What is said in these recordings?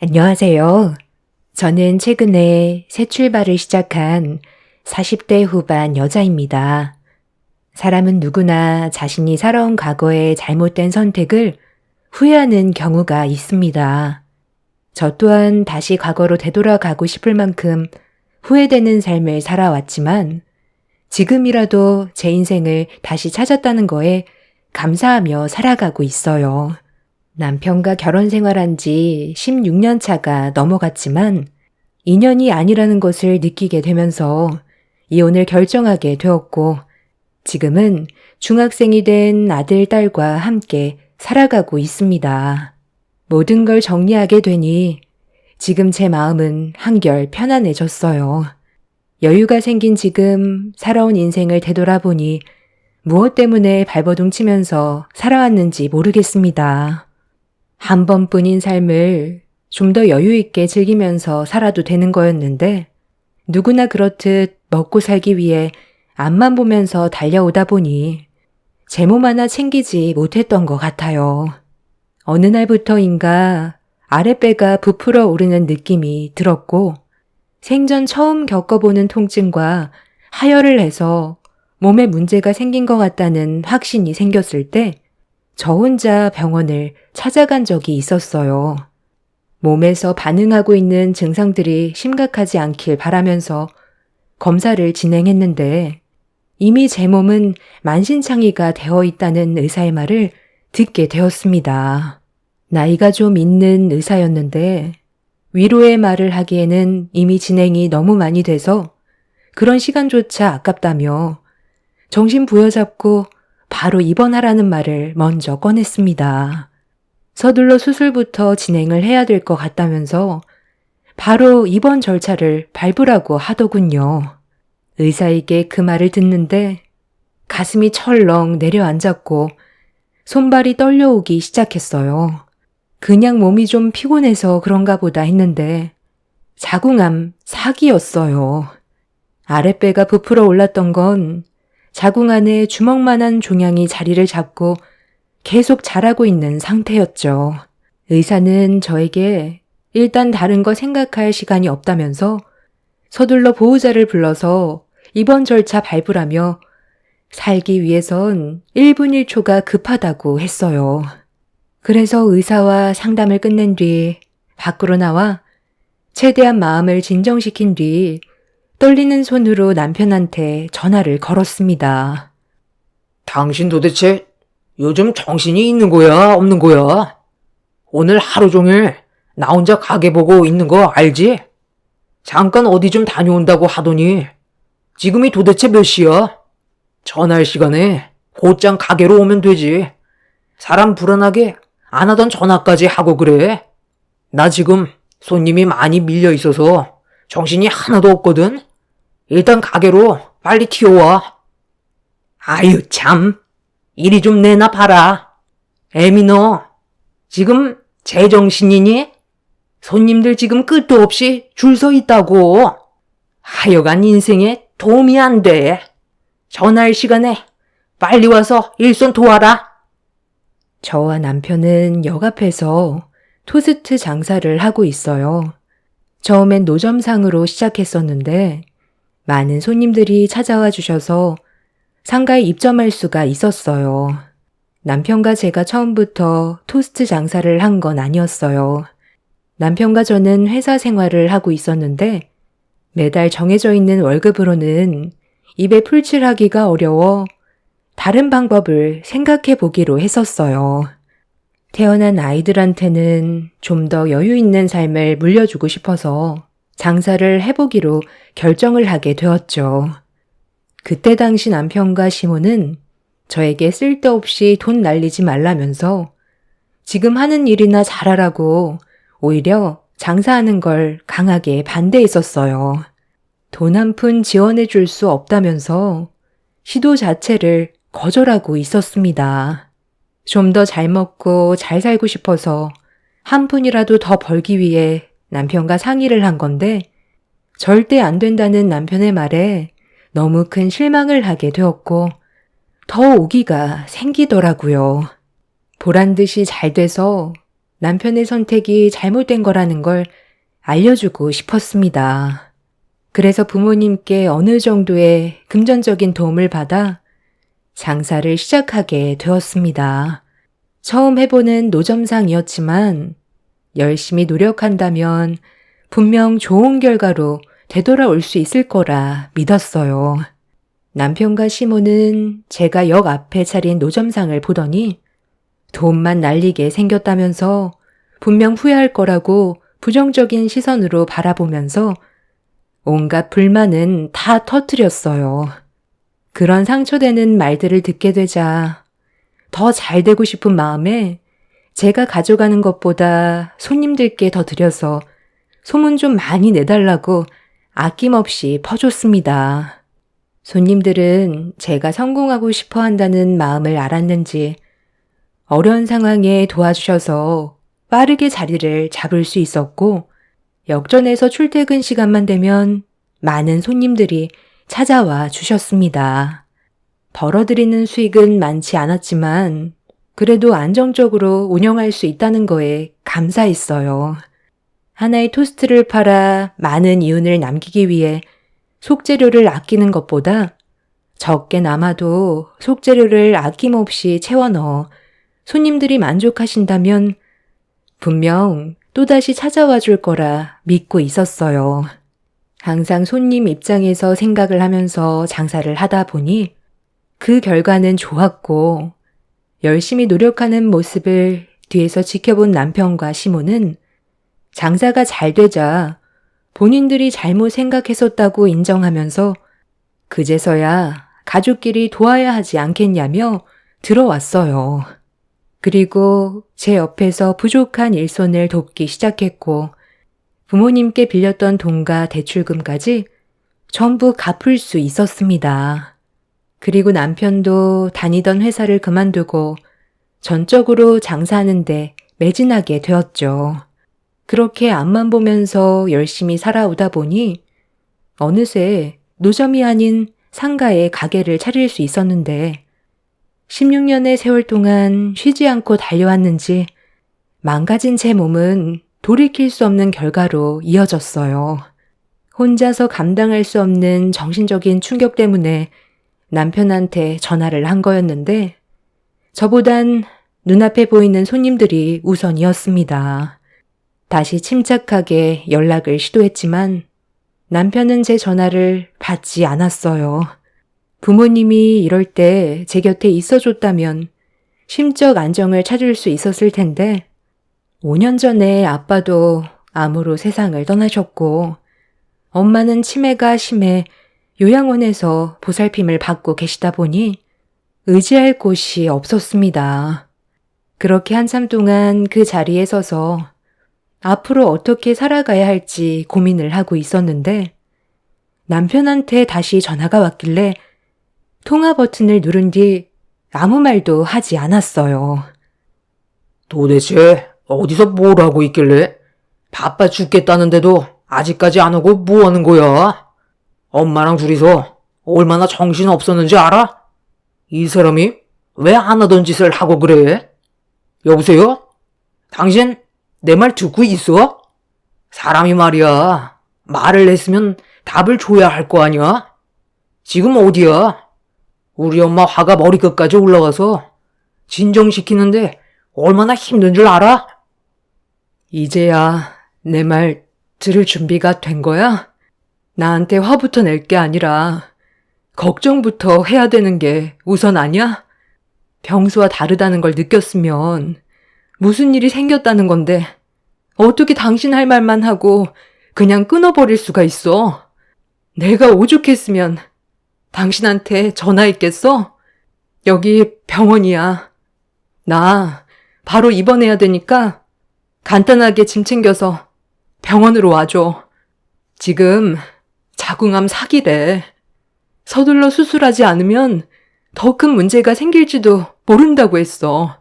안녕하세요. 저는 최근에 새 출발을 시작한 40대 후반 여자입니다. 사람은 누구나 자신이 살아온 과거의 잘못된 선택을 후회하는 경우가 있습니다. 저 또한 다시 과거로 되돌아가고 싶을 만큼 후회되는 삶을 살아왔지만 지금이라도 제 인생을 다시 찾았다는 거에 감사하며 살아가고 있어요. 남편과 결혼 생활한 지 16년 차가 넘어갔지만 인연이 아니라는 것을 느끼게 되면서 이혼을 결정하게 되었고 지금은 중학생이 된 아들, 딸과 함께 살아가고 있습니다. 모든 걸 정리하게 되니 지금 제 마음은 한결 편안해졌어요. 여유가 생긴 지금 살아온 인생을 되돌아보니 무엇 때문에 발버둥 치면서 살아왔는지 모르겠습니다. 한 번뿐인 삶을 좀 더 여유 있게 즐기면서 살아도 되는 거였는데 누구나 그렇듯 먹고 살기 위해 앞만 보면서 달려오다 보니 제 몸 하나 챙기지 못했던 것 같아요. 어느 날부터인가 아랫배가 부풀어 오르는 느낌이 들었고 생전 처음 겪어보는 통증과 하혈을 해서 몸에 문제가 생긴 것 같다는 확신이 생겼을 때 저 혼자 병원을 찾아간 적이 있었어요. 몸에서 반응하고 있는 증상들이 심각하지 않길 바라면서 검사를 진행했는데 이미 제 몸은 만신창이가 되어 있다는 의사의 말을 듣게 되었습니다. 나이가 좀 있는 의사였는데 위로의 말을 하기에는 이미 진행이 너무 많이 돼서 그런 시간조차 아깝다며 정신 부여잡고 바로 입원하라는 말을 먼저 꺼냈습니다. 서둘러 수술부터 진행을 해야 될 것 같다면서 바로 입원 절차를 밟으라고 하더군요. 의사에게 그 말을 듣는데 가슴이 철렁 내려앉았고 손발이 떨려오기 시작했어요. 그냥 몸이 좀 피곤해서 그런가 보다 했는데 자궁암 4기였어요. 아랫배가 부풀어 올랐던 건 자궁 안에 주먹만한 종양이 자리를 잡고 계속 자라고 있는 상태였죠. 의사는 저에게 일단 다른 거 생각할 시간이 없다면서 서둘러 보호자를 불러서 입원 절차 밟으라며 살기 위해선 1분 1초가 급하다고 했어요. 그래서 의사와 상담을 끝낸 뒤 밖으로 나와 최대한 마음을 진정시킨 뒤 떨리는 손으로 남편한테 전화를 걸었습니다. 당신 도대체 요즘 정신이 있는 거야, 없는 거야? 오늘 하루 종일 나 혼자 가게 보고 있는 거 알지? 잠깐 어디 좀 다녀온다고 하더니 지금이 도대체 몇 시야? 전화할 시간에 곧장 가게로 오면 되지. 사람 불안하게 안 하던 전화까지 하고 그래. 나 지금 손님이 많이 밀려 있어서 정신이 하나도 없거든. 일단 가게로 빨리 튀어와. 아유 참, 이리 좀 내나 봐라. 애미 너 지금 제정신이니? 손님들 지금 끝도 없이 줄 서 있다고. 하여간 인생에 도움이 안 돼. 전화할 시간에 빨리 와서 일손 도와라. 저와 남편은 역 앞에서 토스트 장사를 하고 있어요. 처음엔 노점상으로 시작했었는데 많은 손님들이 찾아와 주셔서 상가에 입점할 수가 있었어요. 남편과 제가 처음부터 토스트 장사를 한 건 아니었어요. 남편과 저는 회사 생활을 하고 있었는데 매달 정해져 있는 월급으로는 입에 풀칠하기가 어려워 다른 방법을 생각해 보기로 했었어요. 태어난 아이들한테는 좀 더 여유 있는 삶을 물려주고 싶어서 장사를 해보기로 결정을 하게 되었죠. 그때 당시 남편과 시모는 저에게 쓸데없이 돈 날리지 말라면서 지금 하는 일이나 잘하라고 오히려 장사하는 걸 강하게 반대했었어요. 돈 한 푼 지원해 줄 수 없다면서 시도 자체를 거절하고 있었습니다. 좀 더 잘 먹고 잘 살고 싶어서 한 푼이라도 더 벌기 위해 남편과 상의를 한 건데 절대 안 된다는 남편의 말에 너무 큰 실망을 하게 되었고 더 오기가 생기더라고요. 보란 듯이 잘 돼서 남편의 선택이 잘못된 거라는 걸 알려주고 싶었습니다. 그래서 부모님께 어느 정도의 금전적인 도움을 받아 장사를 시작하게 되었습니다. 처음 해보는 노점상이었지만 열심히 노력한다면 분명 좋은 결과로 되돌아올 수 있을 거라 믿었어요. 남편과 시모는 제가 역 앞에 차린 노점상을 보더니 돈만 날리게 생겼다면서 분명 후회할 거라고 부정적인 시선으로 바라보면서 온갖 불만은 다 터뜨렸어요. 그런 상처되는 말들을 듣게 되자 더 잘 되고 싶은 마음에 제가 가져가는 것보다 손님들께 더 드려서 소문 좀 많이 내달라고 아낌없이 퍼줬습니다. 손님들은 제가 성공하고 싶어 한다는 마음을 알았는지 어려운 상황에 도와주셔서 빠르게 자리를 잡을 수 있었고 역전에서 출퇴근 시간만 되면 많은 손님들이 찾아와 주셨습니다. 벌어들이는 수익은 많지 않았지만 그래도 안정적으로 운영할 수 있다는 거에 감사했어요. 하나의 토스트를 팔아 많은 이윤을 남기기 위해 속재료를 아끼는 것보다 적게 남아도 속재료를 아낌없이 채워 넣어 손님들이 만족하신다면 분명 또다시 찾아와 줄 거라 믿고 있었어요. 항상 손님 입장에서 생각을 하면서 장사를 하다 보니 그 결과는 좋았고 열심히 노력하는 모습을 뒤에서 지켜본 남편과 시모는 장사가 잘 되자 본인들이 잘못 생각했었다고 인정하면서 그제서야 가족끼리 도와야 하지 않겠냐며 들어왔어요. 그리고 제 옆에서 부족한 일손을 돕기 시작했고 부모님께 빌렸던 돈과 대출금까지 전부 갚을 수 있었습니다. 그리고 남편도 다니던 회사를 그만두고 전적으로 장사하는데 매진하게 되었죠. 그렇게 앞만 보면서 열심히 살아오다 보니 어느새 노점이 아닌 상가에 가게를 차릴 수 있었는데 16년의 세월 동안 쉬지 않고 달려왔는지 망가진 제 몸은 돌이킬 수 없는 결과로 이어졌어요. 혼자서 감당할 수 없는 정신적인 충격 때문에 남편한테 전화를 한 거였는데 저보단 눈앞에 보이는 손님들이 우선이었습니다. 다시 침착하게 연락을 시도했지만 남편은 제 전화를 받지 않았어요. 부모님이 이럴 때 제 곁에 있어줬다면 심적 안정을 찾을 수 있었을 텐데 5년 전에 아빠도 암으로 세상을 떠나셨고 엄마는 치매가 심해 요양원에서 보살핌을 받고 계시다 보니 의지할 곳이 없었습니다. 그렇게 한참 동안 그 자리에 서서 앞으로 어떻게 살아가야 할지 고민을 하고 있었는데 남편한테 다시 전화가 왔길래 통화 버튼을 누른 뒤 아무 말도 하지 않았어요. 도대체 어디서 뭘 하고 있길래 바빠 죽겠다는데도 아직까지 안 오고 뭐 하는 거야? 엄마랑 둘이서 얼마나 정신 없었는지 알아? 이 사람이 왜 안 하던 짓을 하고 그래? 여보세요? 당신 내 말 듣고 있어? 사람이 말이야. 말을 했으면 답을 줘야 할 거 아니야? 지금 어디야? 우리 엄마 화가 머리끝까지 올라가서 진정시키는데 얼마나 힘든 줄 알아? 이제야 내 말 들을 준비가 된 거야? 나한테 화부터 낼 게 아니라 걱정부터 해야 되는 게 우선 아니야? 평소와 다르다는 걸 느꼈으면 무슨 일이 생겼다는 건데 어떻게 당신 할 말만 하고 그냥 끊어버릴 수가 있어? 내가 오죽했으면 당신한테 전화했겠어? 여기 병원이야. 나 바로 입원해야 되니까 간단하게 짐 챙겨서 병원으로 와줘. 지금 자궁암 사기래. 서둘러 수술하지 않으면 더 큰 문제가 생길지도 모른다고 했어.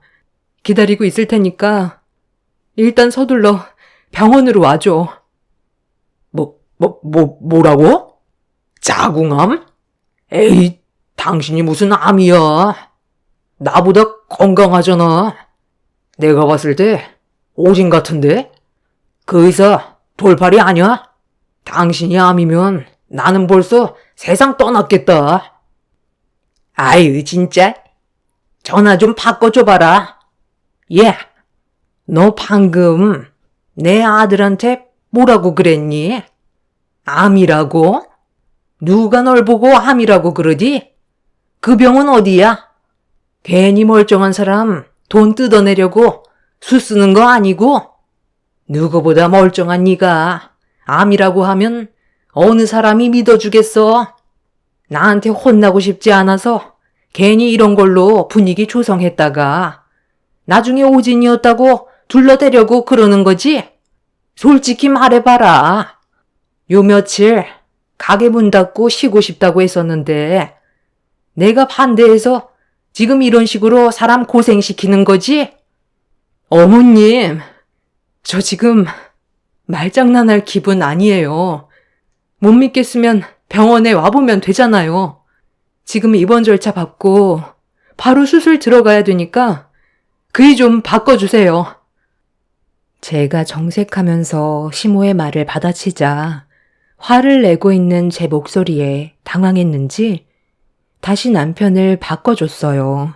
기다리고 있을 테니까 일단 서둘러 병원으로 와줘. 뭐라고? 자궁암? 에이, 당신이 무슨 암이야. 나보다 건강하잖아. 내가 봤을 때 오진 같은데? 그 의사 돌팔이 아니야? 당신이 암이면 나는 벌써 세상 떠났겠다. 아유, 진짜. 전화 좀 바꿔줘봐라. 예, 너 방금 내 아들한테 뭐라고 그랬니? 암이라고? 누가 널 보고 암이라고 그러지? 그 병은 어디야? 괜히 멀쩡한 사람 돈 뜯어내려고 수 쓰는 거 아니고? 누구보다 멀쩡한 네가 암이라고 하면 어느 사람이 믿어주겠어? 나한테 혼나고 싶지 않아서 괜히 이런 걸로 분위기 조성했다가 나중에 오진이었다고 둘러대려고 그러는 거지? 솔직히 말해봐라. 요 며칠 가게 문 닫고 쉬고 싶다고 했었는데 내가 반대해서 지금 이런 식으로 사람 고생시키는 거지? 어머님, 저 지금 말장난할 기분 아니에요. 못 믿겠으면 병원에 와보면 되잖아요. 지금 입원 절차 받고 바로 수술 들어가야 되니까 그이 좀 바꿔주세요. 제가 정색하면서 시모의 말을 받아치자 화를 내고 있는 제 목소리에 당황했는지 다시 남편을 바꿔줬어요.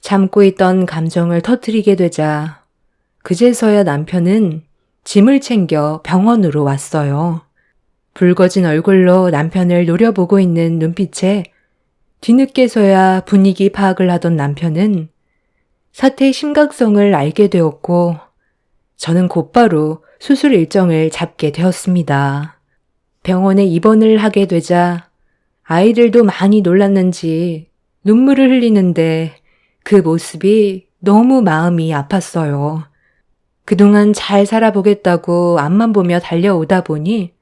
참고 있던 감정을 터뜨리게 되자 그제서야 남편은 짐을 챙겨 병원으로 왔어요. 붉어진 얼굴로 남편을 노려보고 있는 눈빛에 뒤늦게서야 분위기 파악을 하던 남편은 사태의 심각성을 알게 되었고 저는 곧바로 수술 일정을 잡게 되었습니다. 병원에 입원을 하게 되자 아이들도 많이 놀랐는지 눈물을 흘리는데 그 모습이 너무 마음이 아팠어요. 그동안 잘 살아보겠다고 앞만 보며 달려오다 보니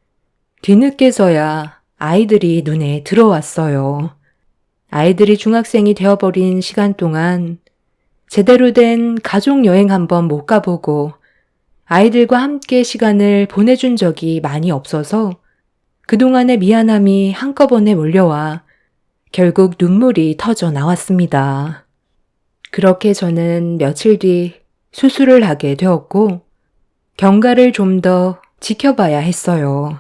뒤늦게서야 아이들이 눈에 들어왔어요. 아이들이 중학생이 되어버린 시간 동안 제대로 된 가족여행 한번 못 가보고 아이들과 함께 시간을 보내준 적이 많이 없어서 그동안의 미안함이 한꺼번에 몰려와 결국 눈물이 터져 나왔습니다. 그렇게 저는 며칠 뒤 수술을 하게 되었고 경과를 좀 더 지켜봐야 했어요.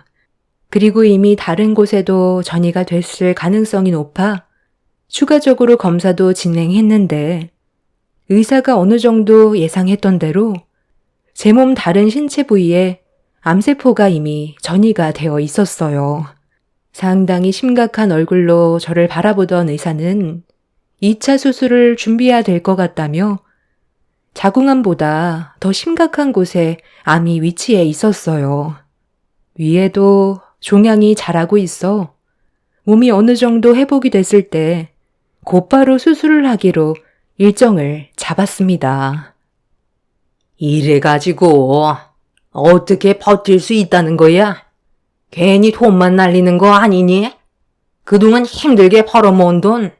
그리고 이미 다른 곳에도 전이가 됐을 가능성이 높아 추가적으로 검사도 진행했는데 의사가 어느 정도 예상했던 대로 제 몸 다른 신체 부위에 암세포가 이미 전이가 되어 있었어요. 상당히 심각한 얼굴로 저를 바라보던 의사는 2차 수술을 준비해야 될 것 같다며 자궁암보다 더 심각한 곳에 암이 위치해 있었어요. 위에도 종양이 자라고 있어 몸이 어느 정도 회복이 됐을 때 곧바로 수술을 하기로 일정을 잡았습니다. 이래가지고 어떻게 버틸 수 있다는 거야? 괜히 돈만 날리는 거 아니니? 그동안 힘들게 벌어모은 돈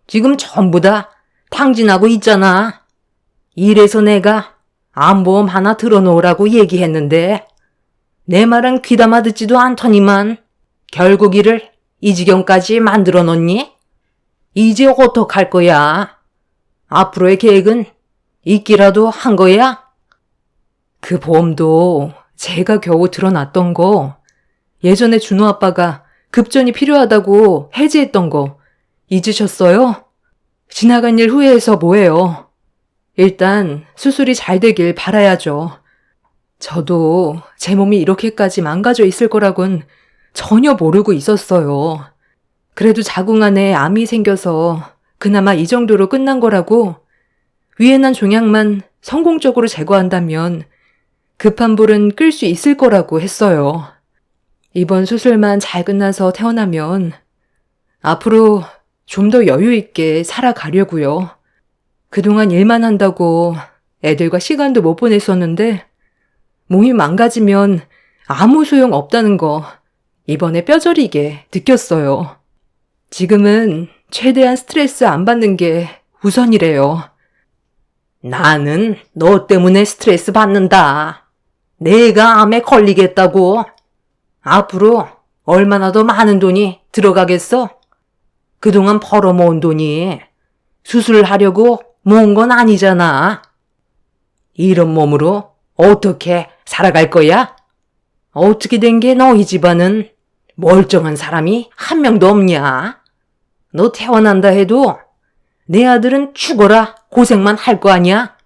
지금 전부 다 탕진하고 있잖아. 이래서 내가 암보험 하나 들어놓으라고 얘기했는데 내 말은 귀담아 듣지도 않더니만 결국 이를 이 지경까지 만들어 놓니? 이제 어떡할 거야? 앞으로의 계획은 있기라도 한 거야? 그 보험도 제가 겨우 들어놨던 거, 예전에 준호 아빠가 급전이 필요하다고 해지했던 거 잊으셨어요? 지나간 일 후회해서 뭐해요. 일단 수술이 잘 되길 바라야죠. 저도 제 몸이 이렇게까지 망가져 있을 거라곤 전혀 모르고 있었어요. 그래도 자궁 안에 암이 생겨서 그나마 이 정도로 끝난 거라고 위에 난 종양만 성공적으로 제거한다면 급한 불은 끌 수 있을 거라고 했어요. 이번 수술만 잘 끝나서 태어나면 앞으로 좀 더 여유 있게 살아가려고요. 그동안 일만 한다고 애들과 시간도 못 보냈었는데 몸이 망가지면 아무 소용 없다는 거 이번에 뼈저리게 느꼈어요. 지금은 최대한 스트레스 안 받는 게 우선이래요. 나는 너 때문에 스트레스 받는다. 내가 암에 걸리겠다고. 앞으로 얼마나 더 많은 돈이 들어가겠어? 그동안 벌어모은 돈이 수술을 하려고 모은 건 아니잖아. 이런 몸으로 어떻게 살아갈 거야? 어떻게 된 게 너희 집안은 멀쩡한 사람이 한 명도 없냐? 너 태어난다 해도 내 아들은 죽어라 고생만 할 거 아니야?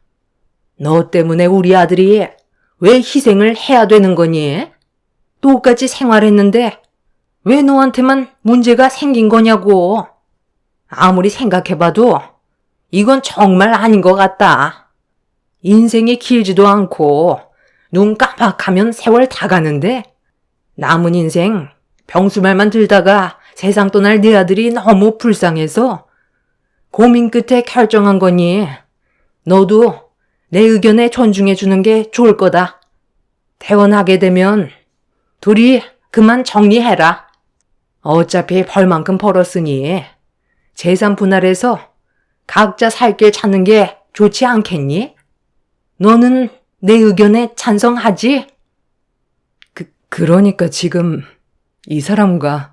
너 때문에 우리 아들이 왜 희생을 해야 되는 거니? 똑같이 생활했는데 왜 너한테만 문제가 생긴 거냐고. 아무리 생각해봐도 이건 정말 아닌 것 같다. 인생이 길지도 않고 눈 깜빡하면 세월 다 가는데 남은 인생 병수말만 들다가 세상 떠날 네 아들이 너무 불쌍해서 고민 끝에 결정한 거니 너도 내 의견에 존중해 주는 게 좋을 거다. 태어나게 되면 둘이 그만 정리해라. 어차피 벌만큼 벌었으니 재산 분할해서 각자 살 길 찾는 게 좋지 않겠니? 너는 내 의견에 찬성하지? 그러니까 지금 이 사람과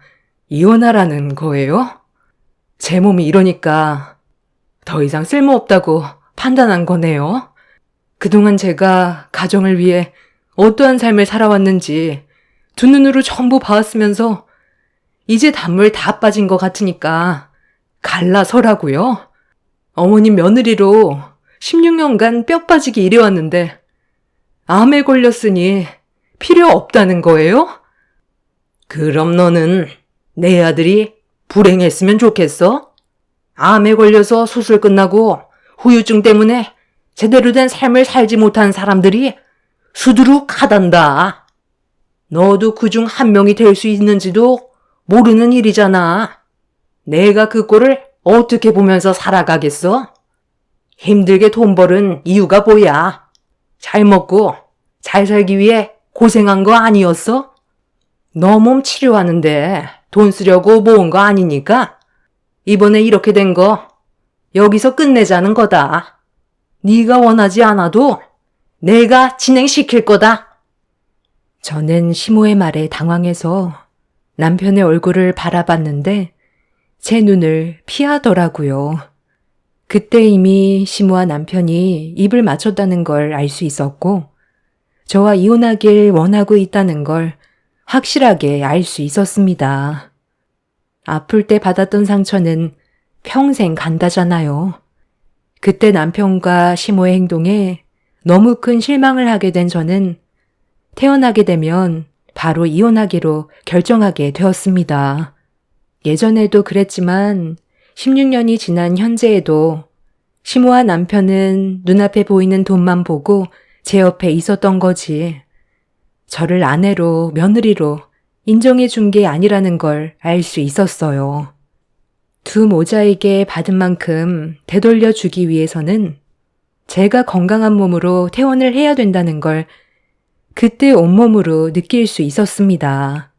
이혼하라는 거예요? 제 몸이 이러니까 더 이상 쓸모없다고 판단한 거네요. 그동안 제가 가정을 위해 어떠한 삶을 살아왔는지 두 눈으로 전부 봐왔으면서 이제 단물 다 빠진 것 같으니까 갈라서라고요? 어머님 며느리로 16년간 뼈 빠지게 일해왔는데 암에 걸렸으니 필요 없다는 거예요? 그럼 너는 내 아들이 불행했으면 좋겠어? 암에 걸려서 수술 끝나고 후유증 때문에 제대로 된 삶을 살지 못한 사람들이 수두룩하단다. 너도 그중 한 명이 될 수 있는지도 모르는 일이잖아. 내가 그 꼴을 어떻게 보면서 살아가겠어? 힘들게 돈 벌은 이유가 뭐야? 잘 먹고 잘 살기 위해 고생한 거 아니었어? 너 몸 치료하는데 돈 쓰려고 모은 거 아니니까 이번에 이렇게 된 거 여기서 끝내자는 거다. 네가 원하지 않아도 내가 진행시킬 거다. 저는 시모의 말에 당황해서 남편의 얼굴을 바라봤는데 제 눈을 피하더라고요. 그때 이미 시모와 남편이 입을 맞췄다는 걸 알 수 있었고 저와 이혼하길 원하고 있다는 걸 확실하게 알 수 있었습니다. 아플 때 받았던 상처는 평생 간다잖아요. 그때 남편과 시모의 행동에 너무 큰 실망을 하게 된 저는 태어나게 되면 바로 이혼하기로 결정하게 되었습니다. 예전에도 그랬지만 16년이 지난 현재에도 시모와 남편은 눈앞에 보이는 돈만 보고 제 옆에 있었던 거지. 저를 아내로 며느리로 인정해 준 게 아니라는 걸 알 수 있었어요. 두 모자에게 받은 만큼 되돌려 주기 위해서는 제가 건강한 몸으로 퇴원을 해야 된다는 걸 그때 온몸으로 느낄 수 있었습니다.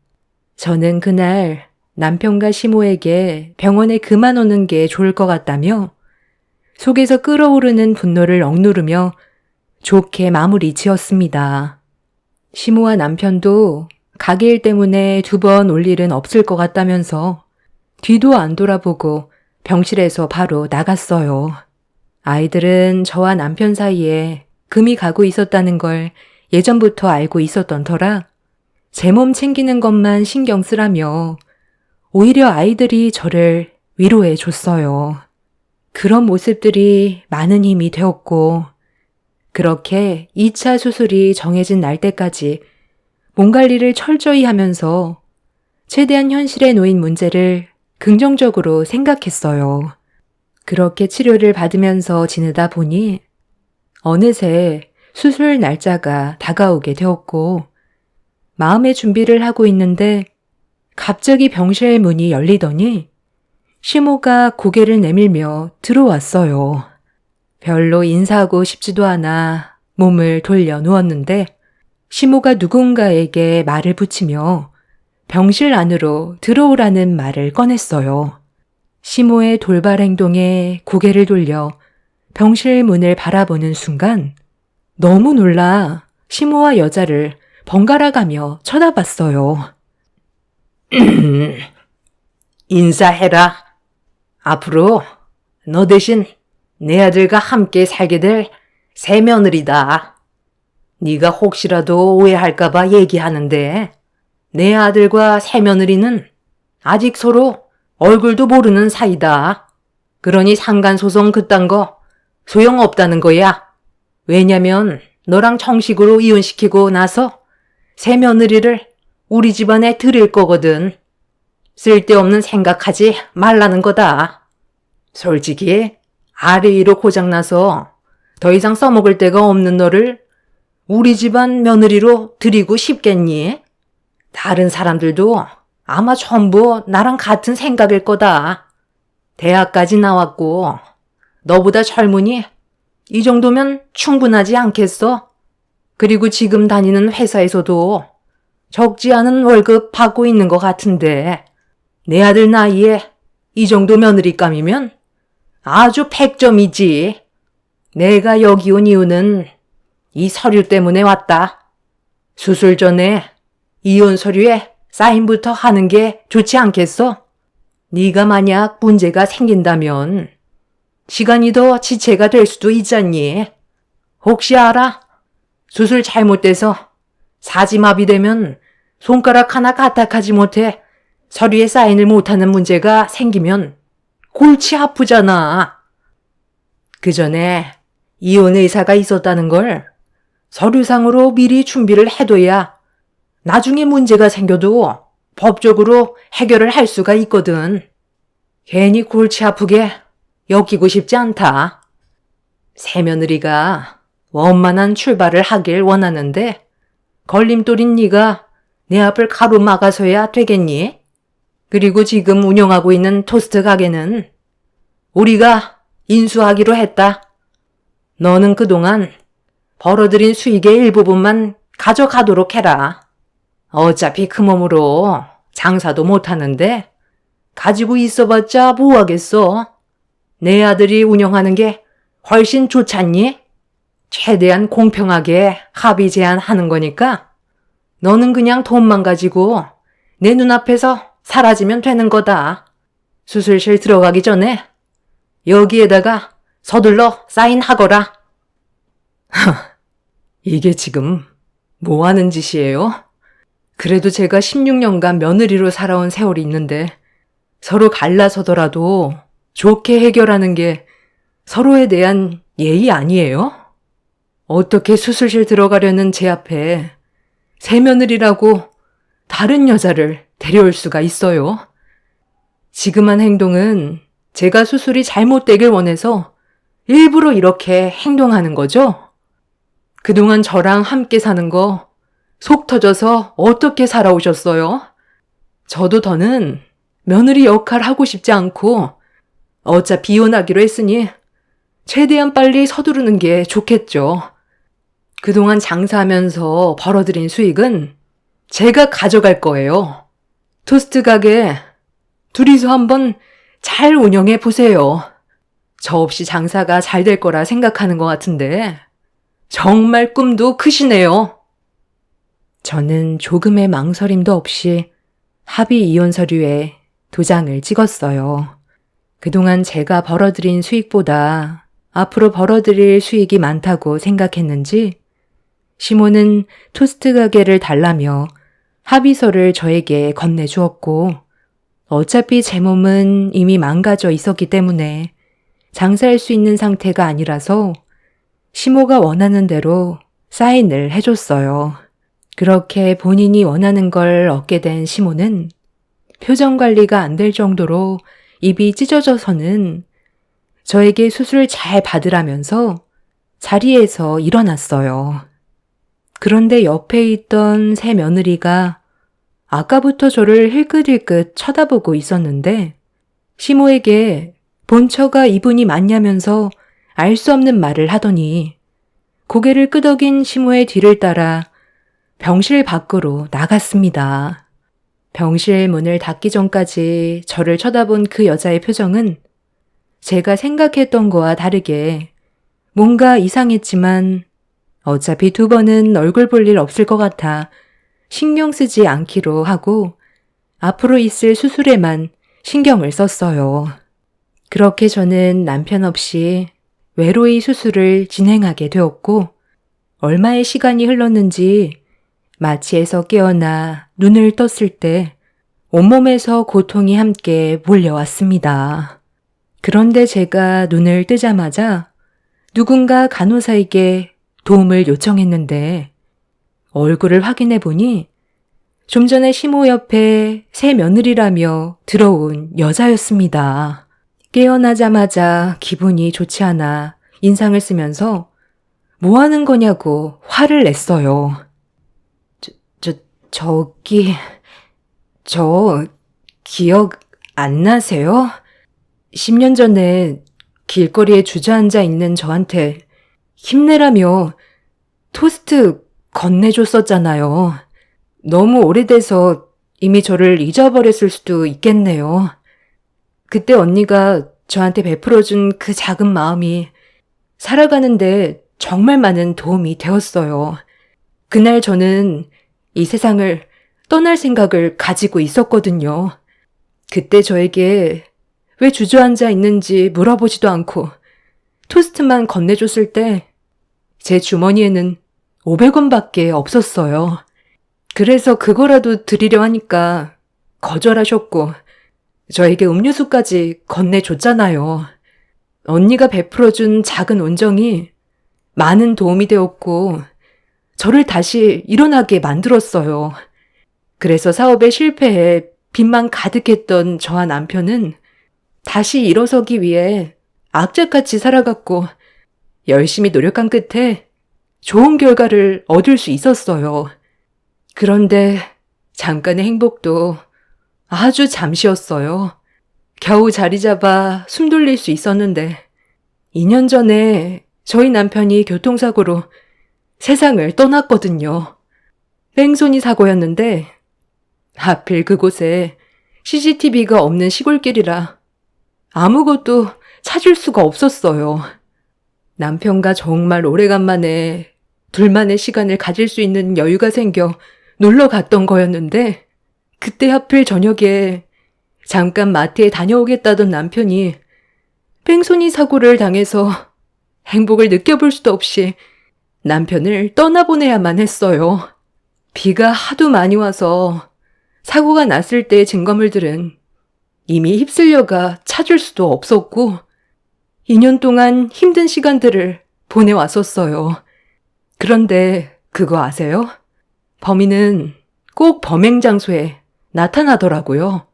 저는 그날 남편과 시모에게 병원에 그만 오는 게 좋을 것 같다며 속에서 끓어오르는 분노를 억누르며 좋게 마무리 지었습니다. 시모와 남편도 가게 일 때문에 2번 올 일은 없을 것 같다면서 뒤도 안 돌아보고 병실에서 바로 나갔어요. 아이들은 저와 남편 사이에 금이 가고 있었다는 걸 예전부터 알고 있었던 터라 제 몸 챙기는 것만 신경 쓰라며 오히려 아이들이 저를 위로해 줬어요. 그런 모습들이 많은 힘이 되었고 그렇게 2차 수술이 정해진 날 때까지 몸 관리를 철저히 하면서 최대한 현실에 놓인 문제를 긍정적으로 생각했어요. 그렇게 치료를 받으면서 지내다 보니 어느새 수술 날짜가 다가오게 되었고 마음의 준비를 하고 있는데 갑자기 병실 문이 열리더니 시모가 고개를 내밀며 들어왔어요. 별로 인사하고 싶지도 않아 몸을 돌려 누웠는데 시모가 누군가에게 말을 붙이며 병실 안으로 들어오라는 말을 꺼냈어요. 시모의 돌발 행동에 고개를 돌려 병실 문을 바라보는 순간 너무 놀라 시모와 여자를 번갈아가며 쳐다봤어요. 인사해라. 앞으로 너 대신 내 아들과 함께 살게 될 새 며느리다. 네가 혹시라도 오해할까봐 얘기하는데 내 아들과 새며느리는 아직 서로 얼굴도 모르는 사이다. 그러니 상간소송 그딴 거 소용없다는 거야. 왜냐면 너랑 정식으로 이혼시키고 나서 새며느리를 우리 집안에 들일 거거든. 쓸데없는 생각하지 말라는 거다. 솔직히 아래 위로 고장나서 더 이상 써먹을 데가 없는 너를 우리 집안 며느리로 들이고 싶겠니? 다른 사람들도 아마 전부 나랑 같은 생각일 거다. 대학까지 나왔고 너보다 젊으니 이 정도면 충분하지 않겠어? 그리고 지금 다니는 회사에서도 적지 않은 월급 받고 있는 것 같은데 내 아들 나이에 이 정도 며느리감이면 아주 100점이지. 내가 여기 온 이유는 이 서류 때문에 왔다. 수술 전에 이혼 서류에 사인부터 하는 게 좋지 않겠어? 네가 만약 문제가 생긴다면 시간이 더 지체가 될 수도 있잖니. 혹시 알아? 수술 잘못돼서 사지마비 되면 손가락 하나 까딱하지 못해 서류에 사인을 못하는 문제가 생기면 골치 아프잖아. 그 전에 이혼 의사가 있었다는 걸 서류상으로 미리 준비를 해둬야 나중에 문제가 생겨도 법적으로 해결을 할 수가 있거든. 괜히 골치 아프게 엮이고 싶지 않다. 새며느리가 원만한 출발을 하길 원하는데 걸림돌인 네가 내 앞을 가로막아서야 되겠니? 그리고 지금 운영하고 있는 토스트 가게는 우리가 인수하기로 했다. 너는 그동안 벌어들인 수익의 일부분만 가져가도록 해라. 어차피 그 몸으로 장사도 못하는데 가지고 있어봤자 뭐하겠어. 내 아들이 운영하는 게 훨씬 좋잖니? 최대한 공평하게 합의 제한하는 거니까 너는 그냥 돈만 가지고 내 눈앞에서 사라지면 되는 거다. 수술실 들어가기 전에 여기에다가 서둘러 사인하거라. 이게 지금 뭐 하는 짓이에요? 그래도 제가 16년간 며느리로 살아온 세월이 있는데 서로 갈라서더라도 좋게 해결하는 게 서로에 대한 예의 아니에요? 어떻게 수술실 들어가려는 제 앞에 새며느리라고 다른 여자를 데려올 수가 있어요? 지금 한 행동은 제가 수술이 잘못되길 원해서 일부러 이렇게 행동하는 거죠? 그동안 저랑 함께 사는 거 속 터져서 어떻게 살아오셨어요? 저도 더는 며느리 역할 하고 싶지 않고 어차피 이혼하기로 했으니 최대한 빨리 서두르는 게 좋겠죠. 그동안 장사하면서 벌어들인 수익은 제가 가져갈 거예요. 토스트 가게 둘이서 한번 잘 운영해 보세요. 저 없이 장사가 잘 될 거라 생각하는 것 같은데 정말 꿈도 크시네요. 저는 조금의 망설임도 없이 합의 이혼 서류에 도장을 찍었어요. 그동안 제가 벌어들인 수익보다 앞으로 벌어들일 수익이 많다고 생각했는지 시모는 토스트 가게를 달라며 합의서를 저에게 건네주었고 어차피 제 몸은 이미 망가져 있었기 때문에 장사할 수 있는 상태가 아니라서 시모가 원하는 대로 사인을 해줬어요. 그렇게 본인이 원하는 걸 얻게 된 시모는 표정 관리가 안 될 정도로 입이 찢어져서는 저에게 수술 잘 받으라면서 자리에서 일어났어요. 그런데 옆에 있던 새 며느리가 아까부터 저를 힐끗힐끗 쳐다보고 있었는데 시모에게 본처가 이분이 맞냐면서 알 수 없는 말을 하더니 고개를 끄덕인 시모의 뒤를 따라 병실 밖으로 나갔습니다. 병실 문을 닫기 전까지 저를 쳐다본 그 여자의 표정은 제가 생각했던 거와 다르게 뭔가 이상했지만 어차피 두 번은 얼굴 볼 일 없을 것 같아 신경 쓰지 않기로 하고 앞으로 있을 수술에만 신경을 썼어요. 그렇게 저는 남편 없이 외로이 수술을 진행하게 되었고 얼마의 시간이 흘렀는지 마취에서 깨어나 눈을 떴을 때 온몸에서 고통이 함께 몰려왔습니다. 그런데 제가 눈을 뜨자마자 누군가 간호사에게 도움을 요청했는데 얼굴을 확인해 보니 좀 전에 시모 옆에 새 며느리라며 들어온 여자였습니다. 깨어나자마자 기분이 좋지 않아 인상을 쓰면서 뭐 하는 거냐고 화를 냈어요. 저기, 저 기억 안 나세요? 10년 전에 길거리에 주저앉아 있는 저한테 힘내라며 토스트 건네줬었잖아요. 너무 오래돼서 이미 저를 잊어버렸을 수도 있겠네요. 그때 언니가 저한테 베풀어준 그 작은 마음이 살아가는데 정말 많은 도움이 되었어요. 그날 저는 이 세상을 떠날 생각을 가지고 있었거든요. 그때 저에게 왜 주저앉아 있는지 물어보지도 않고 토스트만 건네줬을 때 제 주머니에는 500원밖에 없었어요. 그래서 그거라도 드리려 하니까 거절하셨고 저에게 음료수까지 건네줬잖아요. 언니가 베풀어준 작은 온정이 많은 도움이 되었고 저를 다시 일어나게 만들었어요. 그래서 사업의 실패에 빚만 가득했던 저와 남편은 다시 일어서기 위해 악착같이 살아갔고 열심히 노력한 끝에 좋은 결과를 얻을 수 있었어요. 그런데 잠깐의 행복도 아주 잠시였어요. 겨우 자리 잡아 숨 돌릴 수 있었는데 2년 전에 저희 남편이 교통사고로 세상을 떠났거든요. 뺑소니 사고였는데 하필 그곳에 CCTV가 없는 시골길이라 아무것도 찾을 수가 없었어요. 남편과 정말 오래간만에 둘만의 시간을 가질 수 있는 여유가 생겨 놀러 갔던 거였는데 그때 하필 저녁에 잠깐 마트에 다녀오겠다던 남편이 뺑소니 사고를 당해서 행복을 느껴볼 수도 없이 남편을 떠나보내야만 했어요. 비가 하도 많이 와서 사고가 났을 때의 증거물들은 이미 휩쓸려가 찾을 수도 없었고 2년 동안 힘든 시간들을 보내왔었어요. 그런데 그거 아세요? 범인은 꼭 범행 장소에 나타나더라고요.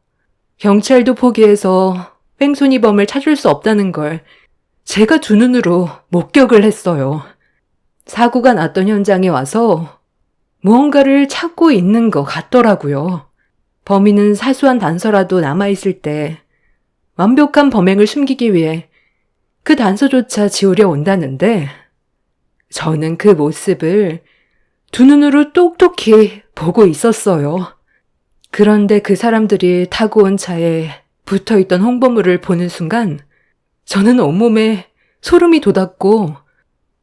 경찰도 포기해서 뺑소니범을 찾을 수 없다는 걸 제가 두 눈으로 목격을 했어요. 사고가 났던 현장에 와서 무언가를 찾고 있는 것 같더라고요. 범인은 사소한 단서라도 남아있을 때 완벽한 범행을 숨기기 위해 그 단서조차 지우려 온다는데 저는 그 모습을 두 눈으로 똑똑히 보고 있었어요. 그런데 그 사람들이 타고 온 차에 붙어있던 홍보물을 보는 순간 저는 온몸에 소름이 돋았고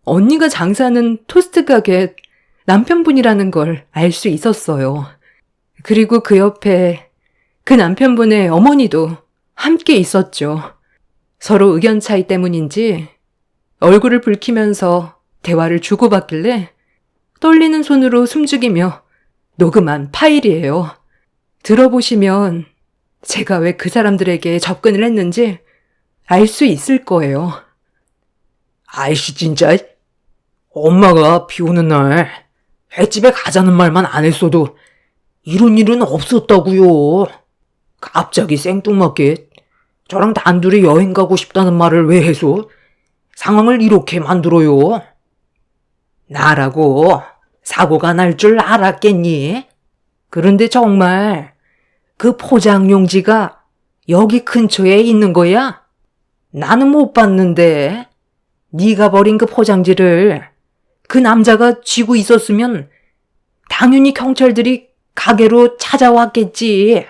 언니가 장사하는 토스트 가게 남편분이라는 걸 알 수 있었어요. 그리고 그 옆에 그 남편분의 어머니도 함께 있었죠. 서로 의견 차이 때문인지 얼굴을 붉히면서 대화를 주고받길래 떨리는 손으로 숨죽이며 녹음한 파일이에요. 들어보시면 제가 왜 그 사람들에게 접근을 했는지 알 수 있을 거예요. 아이씨 진짜 엄마가 비 오는 날 횟집에 가자는 말만 안 했어도 이런 일은 없었다고요. 갑자기 생뚱맞게 저랑 단둘이 여행 가고 싶다는 말을 왜 해서 상황을 이렇게 만들어요? 나라고 사고가 날 줄 알았겠니? 그런데 정말 그 포장용지가 여기 근처에 있는 거야? 나는 못 봤는데 네가 버린 그 포장지를 그 남자가 쥐고 있었으면 당연히 경찰들이 가게로 찾아왔겠지.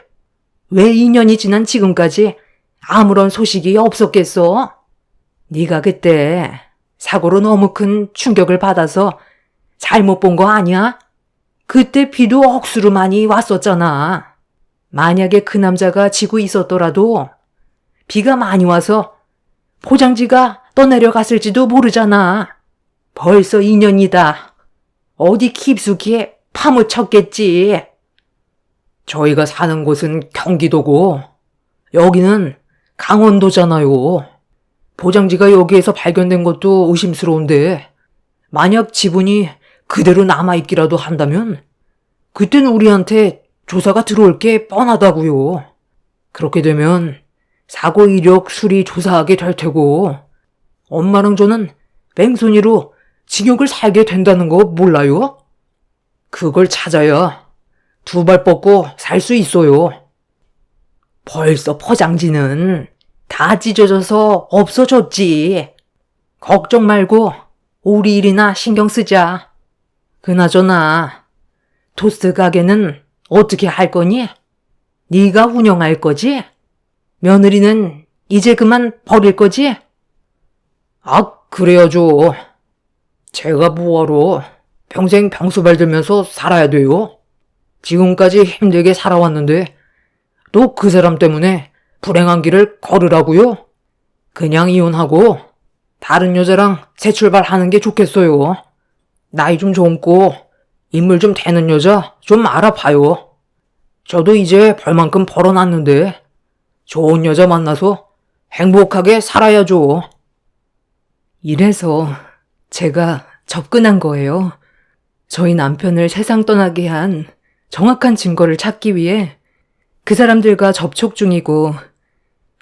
왜 2년이 지난 지금까지 아무런 소식이 없었겠어? 네가 그때 사고로 너무 큰 충격을 받아서 잘못 본 거 아니야? 그때 비도 억수로 많이 왔었잖아. 만약에 그 남자가 지고 있었더라도 비가 많이 와서 포장지가 떠내려갔을지도 모르잖아. 벌써 2년이다. 어디 깊숙이 파묻혔겠지. 저희가 사는 곳은 경기도고 여기는 강원도잖아요. 포장지가 여기에서 발견된 것도 의심스러운데 만약 지분이 그대로 남아있기라도 한다면 그때는 우리한테 조사가 들어올 게 뻔하다고요. 그렇게 되면 사고 이력 수리 조사하게 될 테고 엄마랑 저는 뺑소니로 징역을 살게 된다는 거 몰라요? 그걸 찾아야 두 발 뻗고 살 수 있어요. 벌써 포장지는 다 찢어져서 없어졌지. 걱정 말고 우리 일이나 신경 쓰자. 그나저나 토스트 가게는 어떻게 할 거니? 네가 운영할 거지? 며느리는 이제 그만 버릴 거지? 아, 그래야죠. 제가 뭐하러 평생 병수발 들면서 살아야 돼요? 지금까지 힘들게 살아왔는데 또 그 사람 때문에 불행한 길을 걸으라고요? 그냥 이혼하고 다른 여자랑 새 출발하는 게 좋겠어요. 나이 좀 젊고 인물 좀 되는 여자 좀 알아봐요. 저도 이제 벌만큼 벌어놨는데 좋은 여자 만나서 행복하게 살아야죠. 이래서 제가 접근한 거예요. 저희 남편을 세상 떠나게 한 정확한 증거를 찾기 위해 그 사람들과 접촉 중이고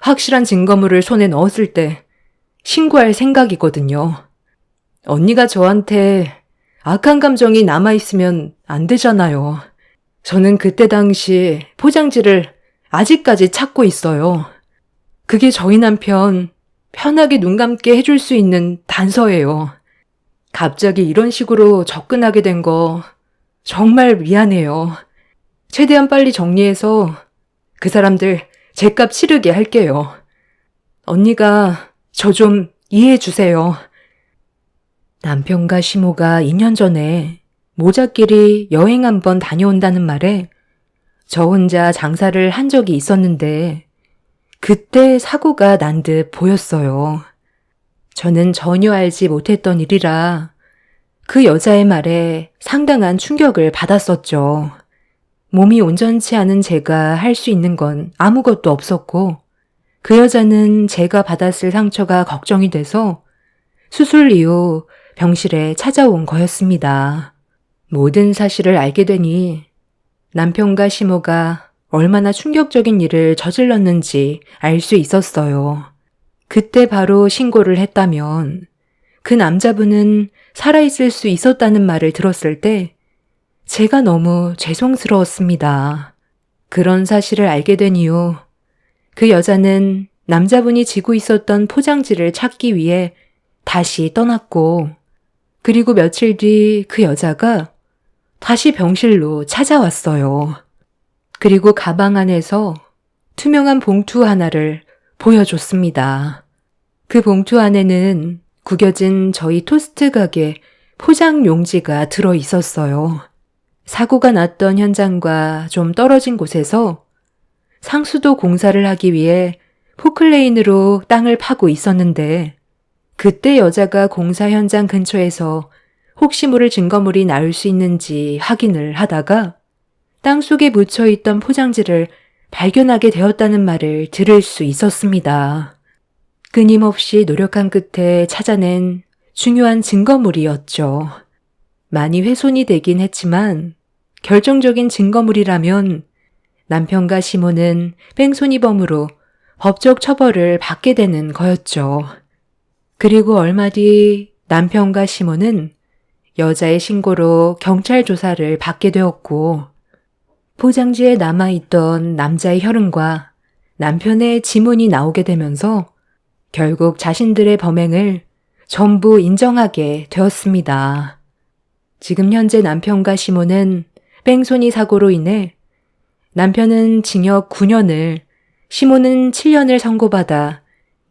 확실한 증거물을 손에 넣었을 때 신고할 생각이거든요. 언니가 저한테 악한 감정이 남아있으면 안 되잖아요. 저는 그때 당시 포장지를 아직까지 찾고 있어요. 그게 저희 남편 편하게 눈 감게 해줄 수 있는 단서예요. 갑자기 이런 식으로 접근하게 된 거 정말 미안해요. 최대한 빨리 정리해서 그 사람들 제값 치르게 할게요. 언니가 저 좀 이해해 주세요. 남편과 시모가 2년 전에 모자끼리 여행 한번 다녀온다는 말에 저 혼자 장사를 한 적이 있었는데 그때 사고가 난 듯 보였어요. 저는 전혀 알지 못했던 일이라 그 여자의 말에 상당한 충격을 받았었죠. 몸이 온전치 않은 제가 할 수 있는 건 아무것도 없었고 그 여자는 제가 받았을 상처가 걱정이 돼서 수술 이후 병실에 찾아온 거였습니다. 모든 사실을 알게 되니 남편과 시모가 얼마나 충격적인 일을 저질렀는지 알 수 있었어요. 그때 바로 신고를 했다면 그 남자분은 살아있을 수 있었다는 말을 들었을 때 제가 너무 죄송스러웠습니다. 그런 사실을 알게 된 이후 그 여자는 남자분이 지고 있었던 포장지를 찾기 위해 다시 떠났고 그리고 며칠 뒤 그 여자가 다시 병실로 찾아왔어요. 그리고 가방 안에서 투명한 봉투 하나를 보여줬습니다. 그 봉투 안에는 구겨진 저희 토스트 가게 포장 용지가 들어 있었어요. 사고가 났던 현장과 좀 떨어진 곳에서 상수도 공사를 하기 위해 포클레인으로 땅을 파고 있었는데 그때 여자가 공사 현장 근처에서 혹시 모를 증거물이 나올 수 있는지 확인을 하다가 땅속에 묻혀있던 포장지를 발견하게 되었다는 말을 들을 수 있었습니다. 끊임없이 노력한 끝에 찾아낸 중요한 증거물이었죠. 많이 훼손이 되긴 했지만 결정적인 증거물이라면 남편과 시모는 뺑소니범으로 법적 처벌을 받게 되는 거였죠. 그리고 얼마 뒤 남편과 시모는 여자의 신고로 경찰 조사를 받게 되었고 포장지에 남아있던 남자의 혈흔과 남편의 지문이 나오게 되면서 결국 자신들의 범행을 전부 인정하게 되었습니다. 지금 현재 남편과 시모는 뺑소니 사고로 인해 남편은 징역 9년을, 시모는 7년을 선고받아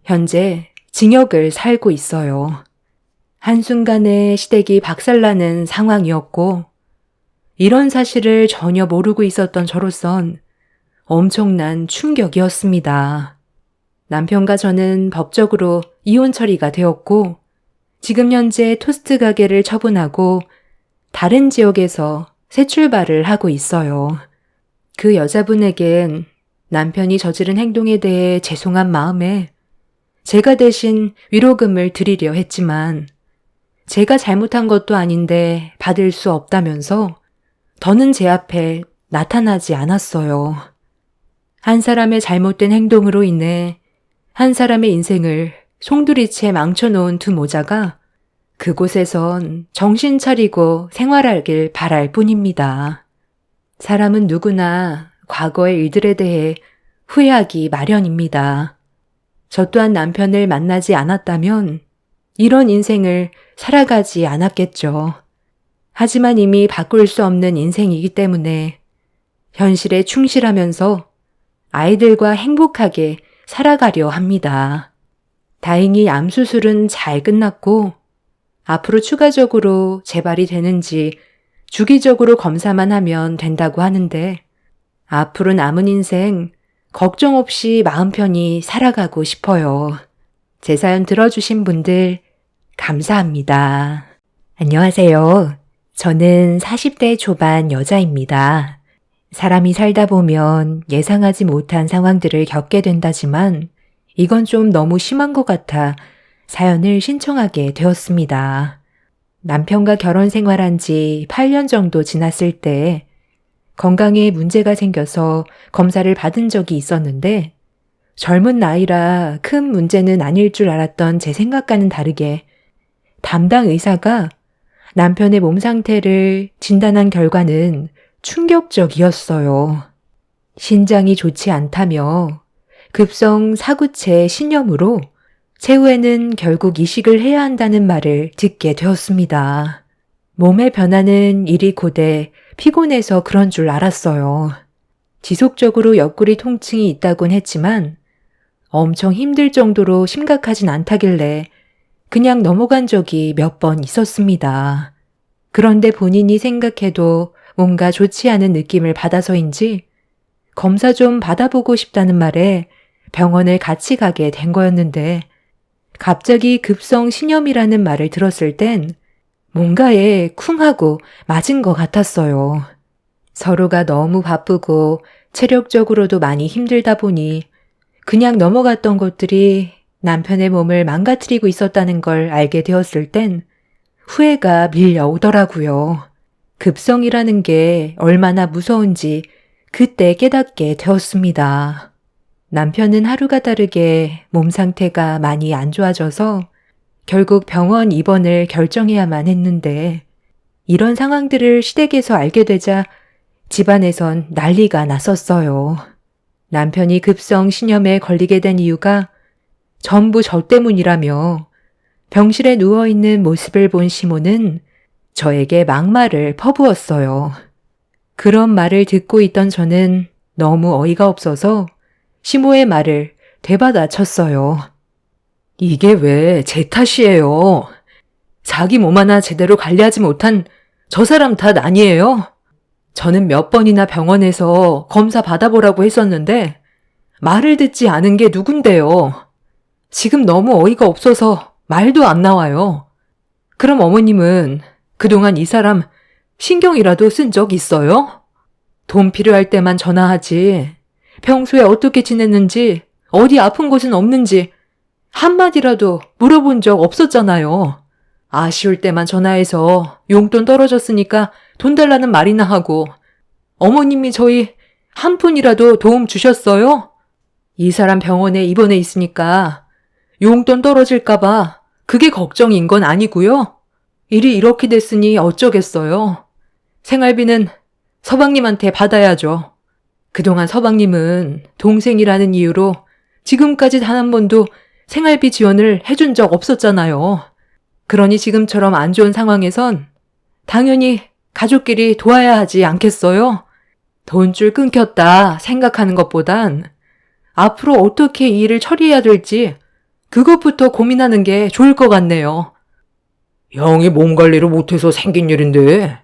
현재 징역을 살고 있어요. 한순간에 시댁이 박살나는 상황이었고 이런 사실을 전혀 모르고 있었던 저로선 엄청난 충격이었습니다. 남편과 저는 법적으로 이혼 처리가 되었고 지금 현재 토스트 가게를 처분하고 다른 지역에서 새 출발을 하고 있어요. 그 여자분에겐 남편이 저지른 행동에 대해 죄송한 마음에 제가 대신 위로금을 드리려 했지만 제가 잘못한 것도 아닌데 받을 수 없다면서 더는 제 앞에 나타나지 않았어요. 한 사람의 잘못된 행동으로 인해 한 사람의 인생을 송두리째 망쳐놓은 두 모자가 그곳에선 정신 차리고 생활하길 바랄 뿐입니다. 사람은 누구나 과거의 일들에 대해 후회하기 마련입니다. 저 또한 남편을 만나지 않았다면 이런 인생을 살아가지 않았겠죠. 하지만 이미 바꿀 수 없는 인생이기 때문에 현실에 충실하면서 아이들과 행복하게 살아가려 합니다. 다행히 암 수술은 잘 끝났고 앞으로 추가적으로 재발이 되는지 주기적으로 검사만 하면 된다고 하는데 앞으로 남은 인생 걱정 없이 마음 편히 살아가고 싶어요. 제 사연 들어주신 분들 감사합니다. 안녕하세요. 저는 40대 초반 여자입니다. 사람이 살다 보면 예상하지 못한 상황들을 겪게 된다지만 이건 좀 너무 심한 것 같아 사연을 신청하게 되었습니다. 남편과 결혼 생활한 지 8년 정도 지났을 때 건강에 문제가 생겨서 검사를 받은 적이 있었는데 젊은 나이라 큰 문제는 아닐 줄 알았던 제 생각과는 다르게 담당 의사가 남편의 몸 상태를 진단한 결과는 충격적이었어요. 신장이 좋지 않다며 급성 사구체 신염으로 최후에는 결국 이식을 해야 한다는 말을 듣게 되었습니다. 몸의 변화는 일이 고돼 피곤해서 그런 줄 알았어요. 지속적으로 옆구리 통증이 있다곤 했지만 엄청 힘들 정도로 심각하진 않다길래 그냥 넘어간 적이 몇 번 있었습니다. 그런데 본인이 생각해도 뭔가 좋지 않은 느낌을 받아서인지 검사 좀 받아보고 싶다는 말에 병원을 같이 가게 된 거였는데 갑자기 급성 신염이라는 말을 들었을 땐 뭔가에 쿵 하고 맞은 것 같았어요. 서로가 너무 바쁘고 체력적으로도 많이 힘들다 보니 그냥 넘어갔던 것들이 남편의 몸을 망가뜨리고 있었다는 걸 알게 되었을 땐 후회가 밀려오더라고요. 급성이라는 게 얼마나 무서운지 그때 깨닫게 되었습니다. 남편은 하루가 다르게 몸 상태가 많이 안 좋아져서 결국 병원 입원을 결정해야만 했는데 이런 상황들을 시댁에서 알게 되자 집안에선 난리가 났었어요. 남편이 급성 신염에 걸리게 된 이유가 전부 저 때문이라며 병실에 누워있는 모습을 본 시모는 저에게 막말을 퍼부었어요. 그런 말을 듣고 있던 저는 너무 어이가 없어서 시모의 말을 되받아쳤어요. 이게 왜 제 탓이에요? 자기 몸 하나 제대로 관리하지 못한 저 사람 탓 아니에요? 저는 몇 번이나 병원에서 검사 받아보라고 했었는데 말을 듣지 않은 게 누군데요? 지금 너무 어이가 없어서 말도 안 나와요. 그럼 어머님은 그동안 이 사람 신경이라도 쓴 적 있어요? 돈 필요할 때만 전화하지 평소에 어떻게 지냈는지 어디 아픈 곳은 없는지 한마디라도 물어본 적 없었잖아요. 아쉬울 때만 전화해서 용돈 떨어졌으니까 돈 달라는 말이나 하고 어머님이 저희 한 푼이라도 도움 주셨어요? 이 사람 병원에 입원해 있으니까 용돈 떨어질까봐 그게 걱정인 건 아니고요. 일이 이렇게 됐으니 어쩌겠어요. 생활비는 서방님한테 받아야죠. 그동안 서방님은 동생이라는 이유로 지금까지 단 한 번도 생활비 지원을 해준 적 없었잖아요. 그러니 지금처럼 안 좋은 상황에선 당연히 가족끼리 도와야 하지 않겠어요? 돈줄 끊겼다 생각하는 것보단 앞으로 어떻게 이 일을 처리해야 될지 그것부터 고민하는 게 좋을 것 같네요. 형이 몸 관리를 못해서 생긴 일인데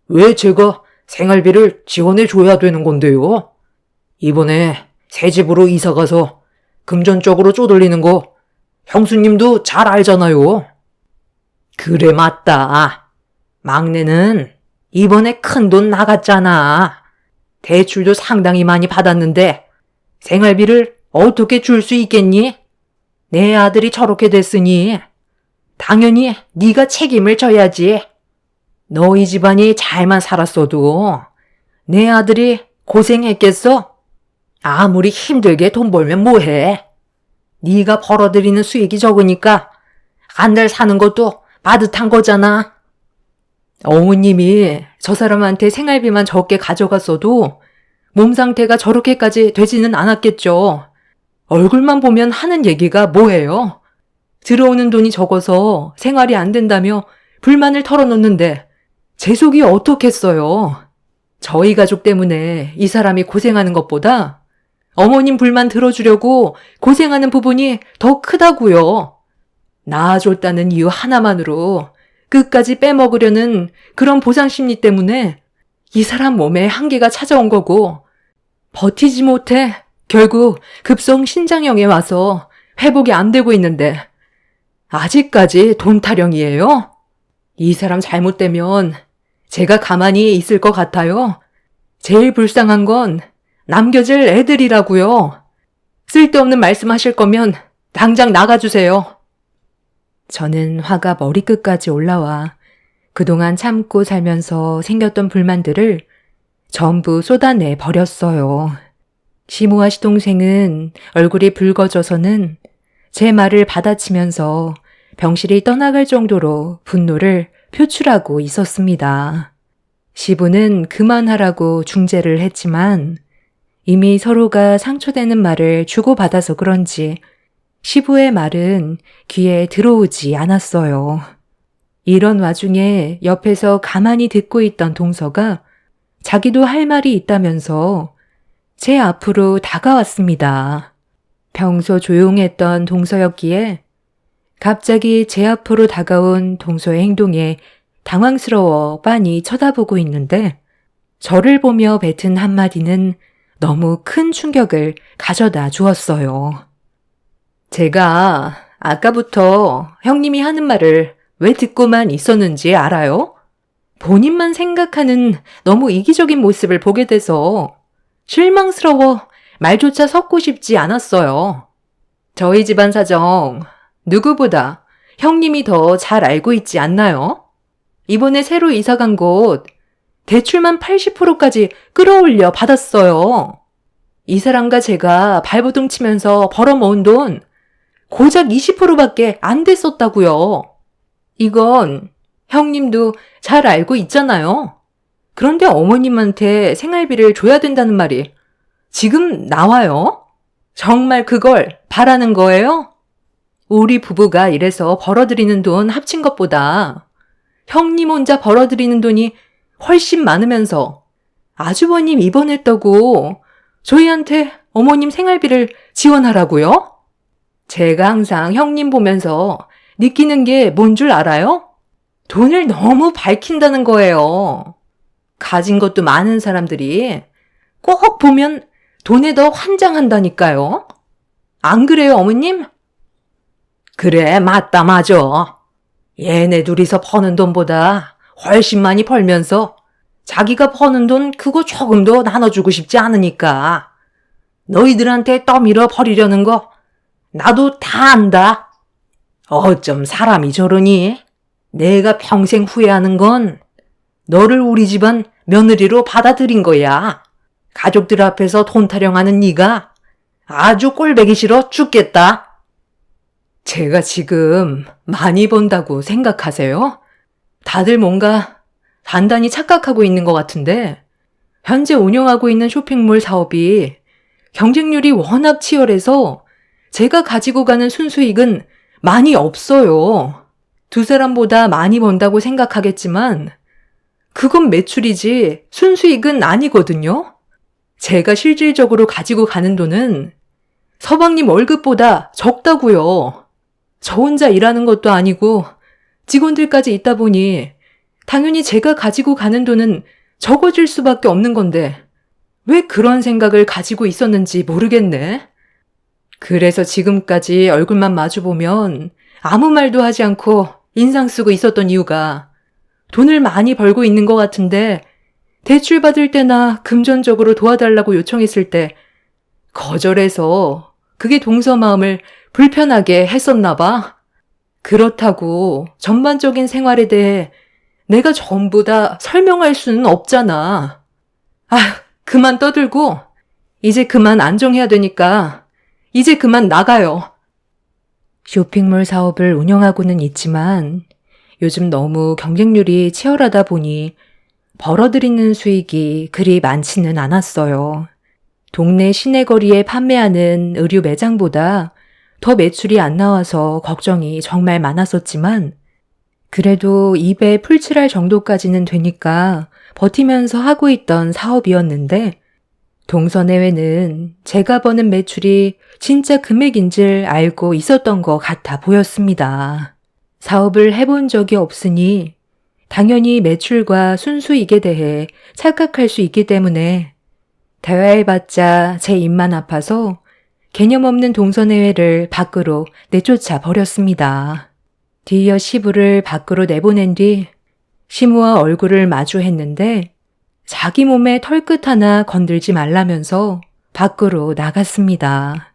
왜 제가 생활비를 지원해 줘야 되는 건데요? 이번에 새 집으로 이사 가서 금전적으로 쪼들리는 거 형수님도 잘 알잖아요. 그래 맞다. 막내는 이번에 큰돈 나갔잖아. 대출도 상당히 많이 받았는데 생활비를 어떻게 줄 수 있겠니? 내 아들이 저렇게 됐으니 당연히 네가 책임을 져야지. 너희 집안이 잘만 살았어도 내 아들이 고생했겠어? 아무리 힘들게 돈 벌면 뭐해? 네가 벌어들이는 수익이 적으니까 한 달 사는 것도 빠듯한 거잖아. 어머님이 저 사람한테 생활비만 적게 가져갔어도 몸 상태가 저렇게까지 되지는 않았겠죠. 얼굴만 보면 하는 얘기가 뭐예요? 들어오는 돈이 적어서 생활이 안 된다며 불만을 털어놓는데 제 속이 어떻겠어요. 저희 가족 때문에 이 사람이 고생하는 것보다 어머님 불만 들어주려고 고생하는 부분이 더 크다고요. 낳아줬다는 이유 하나만으로 끝까지 빼먹으려는 그런 보상 심리 때문에 이 사람 몸에 한계가 찾아온 거고 버티지 못해 결국 급성 신장염에 와서 회복이 안 되고 있는데 아직까지 돈 타령이에요? 이 사람 잘못되면 제가 가만히 있을 것 같아요. 제일 불쌍한 건 남겨질 애들이라고요. 쓸데없는 말씀하실 거면 당장 나가주세요. 저는 화가 머리끝까지 올라와 그동안 참고 살면서 생겼던 불만들을 전부 쏟아내 버렸어요. 시모아 시동생은 얼굴이 붉어져서는 제 말을 받아치면서 병실이 떠나갈 정도로 분노를 표출하고 있었습니다. 시부는 그만하라고 중재를 했지만 이미 서로가 상처되는 말을 주고받아서 그런지 시부의 말은 귀에 들어오지 않았어요. 이런 와중에 옆에서 가만히 듣고 있던 동서가 자기도 할 말이 있다면서 제 앞으로 다가왔습니다. 평소 조용했던 동서였기에 갑자기 제 앞으로 다가온 동서의 행동에 당황스러워 빤히 쳐다보고 있는데 저를 보며 뱉은 한마디는 너무 큰 충격을 가져다 주었어요. 제가 아까부터 형님이 하는 말을 왜 듣고만 있었는지 알아요? 본인만 생각하는 너무 이기적인 모습을 보게 돼서 실망스러워 말조차 섞고 싶지 않았어요. 저희 집안 사정 누구보다 형님이 더 잘 알고 있지 않나요? 이번에 새로 이사 간 곳 대출만 80%까지 끌어올려 받았어요. 이 사람과 제가 발버둥 치면서 벌어모은 돈 고작 20%밖에 안 됐었다고요. 이건 형님도 잘 알고 있잖아요. 그런데 어머님한테 생활비를 줘야 된다는 말이 지금 나와요? 정말 그걸 바라는 거예요? 우리 부부가 이래서 벌어들이는 돈 합친 것보다 형님 혼자 벌어들이는 돈이 훨씬 많으면서 아주버님 입원했다고 저희한테 어머님 생활비를 지원하라고요? 제가 항상 형님 보면서 느끼는 게 뭔 줄 알아요? 돈을 너무 밝힌다는 거예요. 가진 것도 많은 사람들이 꼭 보면 돈에 더 환장한다니까요. 안 그래요, 어머님? 그래, 맞다, 맞아. 얘네 둘이서 버는 돈보다 훨씬 많이 벌면서 자기가 버는 돈 그거 조금도 나눠주고 싶지 않으니까 너희들한테 떠밀어 버리려는 거 나도 다 안다. 어쩜 사람이 저러니? 내가 평생 후회하는 건 너를 우리 집안 며느리로 받아들인 거야. 가족들 앞에서 돈 타령하는 네가 아주 꼴보기 싫어 죽겠다. 제가 지금 많이 번다고 생각하세요? 다들 뭔가 단단히 착각하고 있는 것 같은데 현재 운영하고 있는 쇼핑몰 사업이 경쟁률이 워낙 치열해서 제가 가지고 가는 순수익은 많이 없어요. 두 사람보다 많이 번다고 생각하겠지만 그건 매출이지 순수익은 아니거든요. 제가 실질적으로 가지고 가는 돈은 서방님 월급보다 적다고요. 저 혼자 일하는 것도 아니고 직원들까지 있다 보니 당연히 제가 가지고 가는 돈은 적어질 수밖에 없는 건데 왜 그런 생각을 가지고 있었는지 모르겠네. 그래서 지금까지 얼굴만 마주보면 아무 말도 하지 않고 인상 쓰고 있었던 이유가 돈을 많이 벌고 있는 것 같은데 대출 받을 때나 금전적으로 도와달라고 요청했을 때 거절해서 그게 동서 마음을 불편하게 했었나 봐. 그렇다고 전반적인 생활에 대해 내가 전부 다 설명할 수는 없잖아. 아, 그만 떠들고 이제 그만 안정해야 되니까 이제 그만 나가요. 쇼핑몰 사업을 운영하고는 있지만 요즘 너무 경쟁률이 치열하다 보니 벌어들이는 수익이 그리 많지는 않았어요. 동네 시내거리에 판매하는 의류 매장보다 더 매출이 안 나와서 걱정이 정말 많았었지만 그래도 입에 풀칠할 정도까지는 되니까 버티면서 하고 있던 사업이었는데 동서내외는 제가 버는 매출이 진짜 금액인 줄 알고 있었던 것 같아 보였습니다. 사업을 해본 적이 없으니 당연히 매출과 순수익에 대해 착각할 수 있기 때문에 대화해봤자 제 입만 아파서 개념 없는 동서내외를 밖으로 내쫓아 버렸습니다. 뒤이어 시부를 밖으로 내보낸 뒤 시무와 얼굴을 마주했는데 자기 몸에 털끝 하나 건들지 말라면서 밖으로 나갔습니다.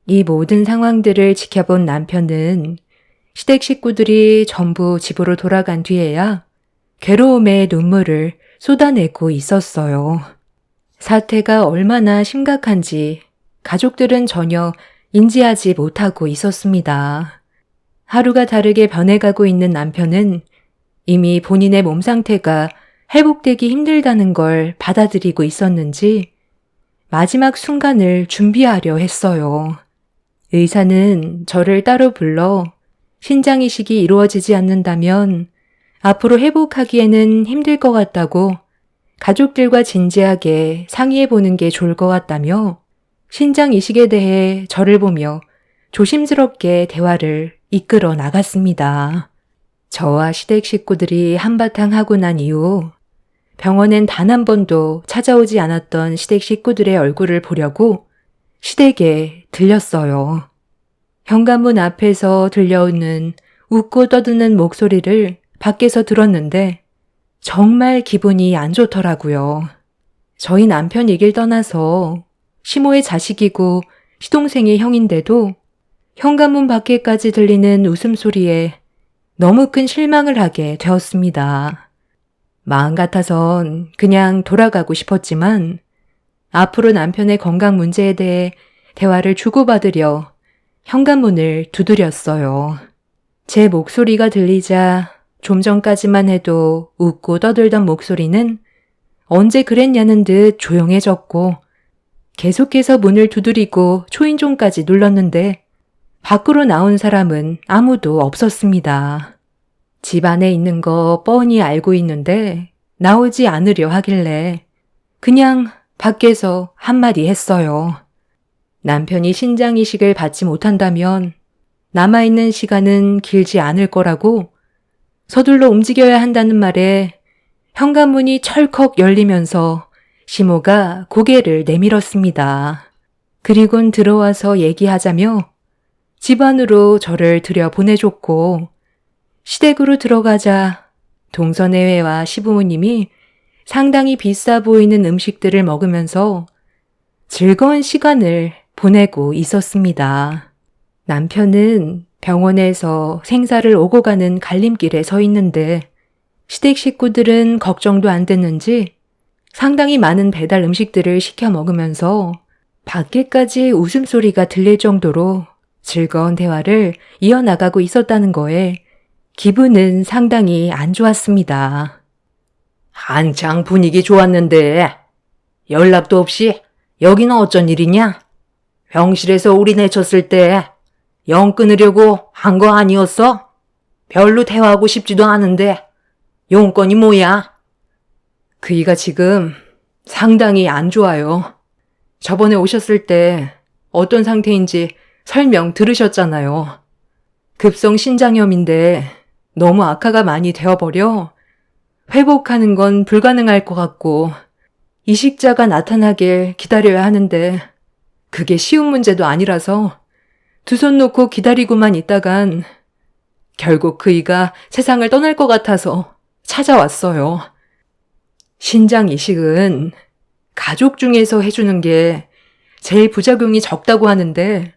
이 모든 상황들을 지켜본 남편은 시댁 식구들이 전부 집으로 돌아간 뒤에야 괴로움의 눈물을 쏟아내고 있었어요. 사태가 얼마나 심각한지 가족들은 전혀 인지하지 못하고 있었습니다. 하루가 다르게 변해가고 있는 남편은 이미 본인의 몸 상태가 회복되기 힘들다는 걸 받아들이고 있었는지 마지막 순간을 준비하려 했어요. 의사는 저를 따로 불러 신장 이식이 이루어지지 않는다면 앞으로 회복하기에는 힘들 것 같다고 가족들과 진지하게 상의해 보는 게 좋을 것 같다며 신장 이식에 대해 저를 보며 조심스럽게 대화를 이끌어 나갔습니다. 저와 시댁 식구들이 한바탕 하고 난 이후 병원엔 단 한 번도 찾아오지 않았던 시댁 식구들의 얼굴을 보려고 시댁에 들렸어요. 현관문 앞에서 들려오는 웃고 떠드는 목소리를 밖에서 들었는데 정말 기분이 안 좋더라고요. 저희 남편 얘기를 떠나서 시모의 자식이고 시동생의 형인데도 현관문 밖에까지 들리는 웃음소리에 너무 큰 실망을 하게 되었습니다. 마음 같아선 그냥 돌아가고 싶었지만 앞으로 남편의 건강 문제에 대해 대화를 주고받으려 현관문을 두드렸어요. 제 목소리가 들리자 좀 전까지만 해도 웃고 떠들던 목소리는 언제 그랬냐는 듯 조용해졌고 계속해서 문을 두드리고 초인종까지 눌렀는데 밖으로 나온 사람은 아무도 없었습니다. 집 안에 있는 거 뻔히 알고 있는데 나오지 않으려 하길래 그냥 밖에서 한마디 했어요. 남편이 신장 이식을 받지 못한다면 남아있는 시간은 길지 않을 거라고 서둘러 움직여야 한다는 말에 현관문이 철컥 열리면서 시모가 고개를 내밀었습니다. 그리곤 들어와서 얘기하자며 집 안으로 저를 들여보내줬고 시댁으로 들어가자 동서내외와 시부모님이 상당히 비싸 보이는 음식들을 먹으면서 즐거운 시간을 보내고 있었습니다. 남편은 병원에서 생사를 오고 가는 갈림길에 서 있는데 시댁 식구들은 걱정도 안 됐는지 상당히 많은 배달 음식들을 시켜 먹으면서 밖에까지 웃음소리가 들릴 정도로 즐거운 대화를 이어나가고 있었다는 거에 기분은 상당히 안 좋았습니다. 한창 분위기 좋았는데 연락도 없이 여기는 어쩐 일이냐? 병실에서 우리 내쳤을 때 영 끊으려고 한 거 아니었어? 별로 대화하고 싶지도 않은데 용건이 뭐야? 그이가 지금 상당히 안 좋아요. 저번에 오셨을 때 어떤 상태인지 설명 들으셨잖아요. 급성 신장염인데 너무 악화가 많이 되어버려 회복하는 건 불가능할 것 같고 이식자가 나타나길 기다려야 하는데 그게 쉬운 문제도 아니라서 두 손 놓고 기다리고만 있다간 결국 그이가 세상을 떠날 것 같아서 찾아왔어요. 신장 이식은 가족 중에서 해주는 게 제일 부작용이 적다고 하는데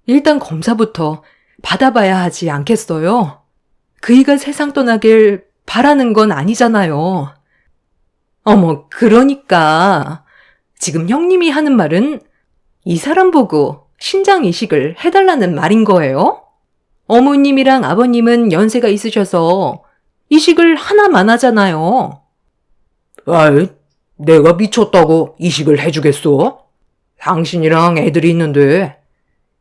일단 검사부터 받아봐야 하지 않겠어요? 그이가 세상 떠나길 바라는 건 아니잖아요. 어머, 그러니까 지금 형님이 하는 말은 이 사람 보고 신장 이식을 해달라는 말인 거예요? 어머님이랑 아버님은 연세가 있으셔서 이식을 하나만 하잖아요. 아이, 내가 미쳤다고 이식을 해주겠어? 당신이랑 애들이 있는데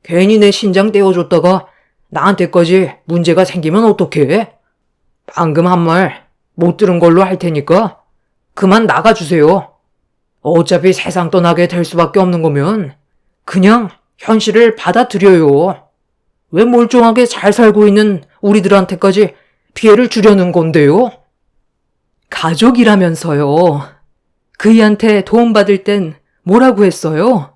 괜히 내 신장 떼어줬다가 나한테까지 문제가 생기면 어떡해? 방금 한 말 못 들은 걸로 할 테니까 그만 나가주세요. 어차피 세상 떠나게 될 수밖에 없는 거면 그냥 현실을 받아들여요. 왜 멀쩡하게 잘 살고 있는 우리들한테까지 피해를 주려는 건데요? 가족이라면서요. 그이한테 도움받을 땐 뭐라고 했어요?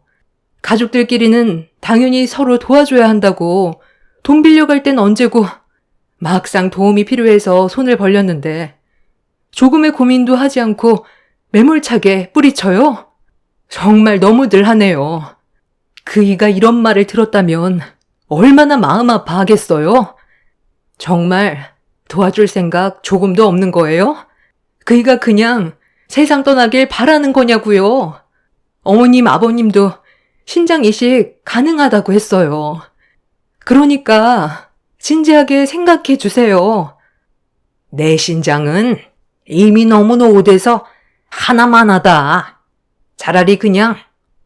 가족들끼리는 당연히 서로 도와줘야 한다고 돈 빌려갈 땐 언제고 막상 도움이 필요해서 손을 벌렸는데 조금의 고민도 하지 않고 매몰차게 뿌리쳐요? 정말 너무들 하네요. 그이가 이런 말을 들었다면 얼마나 마음 아파하겠어요? 정말 도와줄 생각 조금도 없는 거예요? 그이가 그냥 세상 떠나길 바라는 거냐고요. 어머님, 아버님도 신장 이식 가능하다고 했어요. 그러니까 진지하게 생각해 주세요. 내 신장은 이미 너무 노후돼서 하나만 하다. 차라리 그냥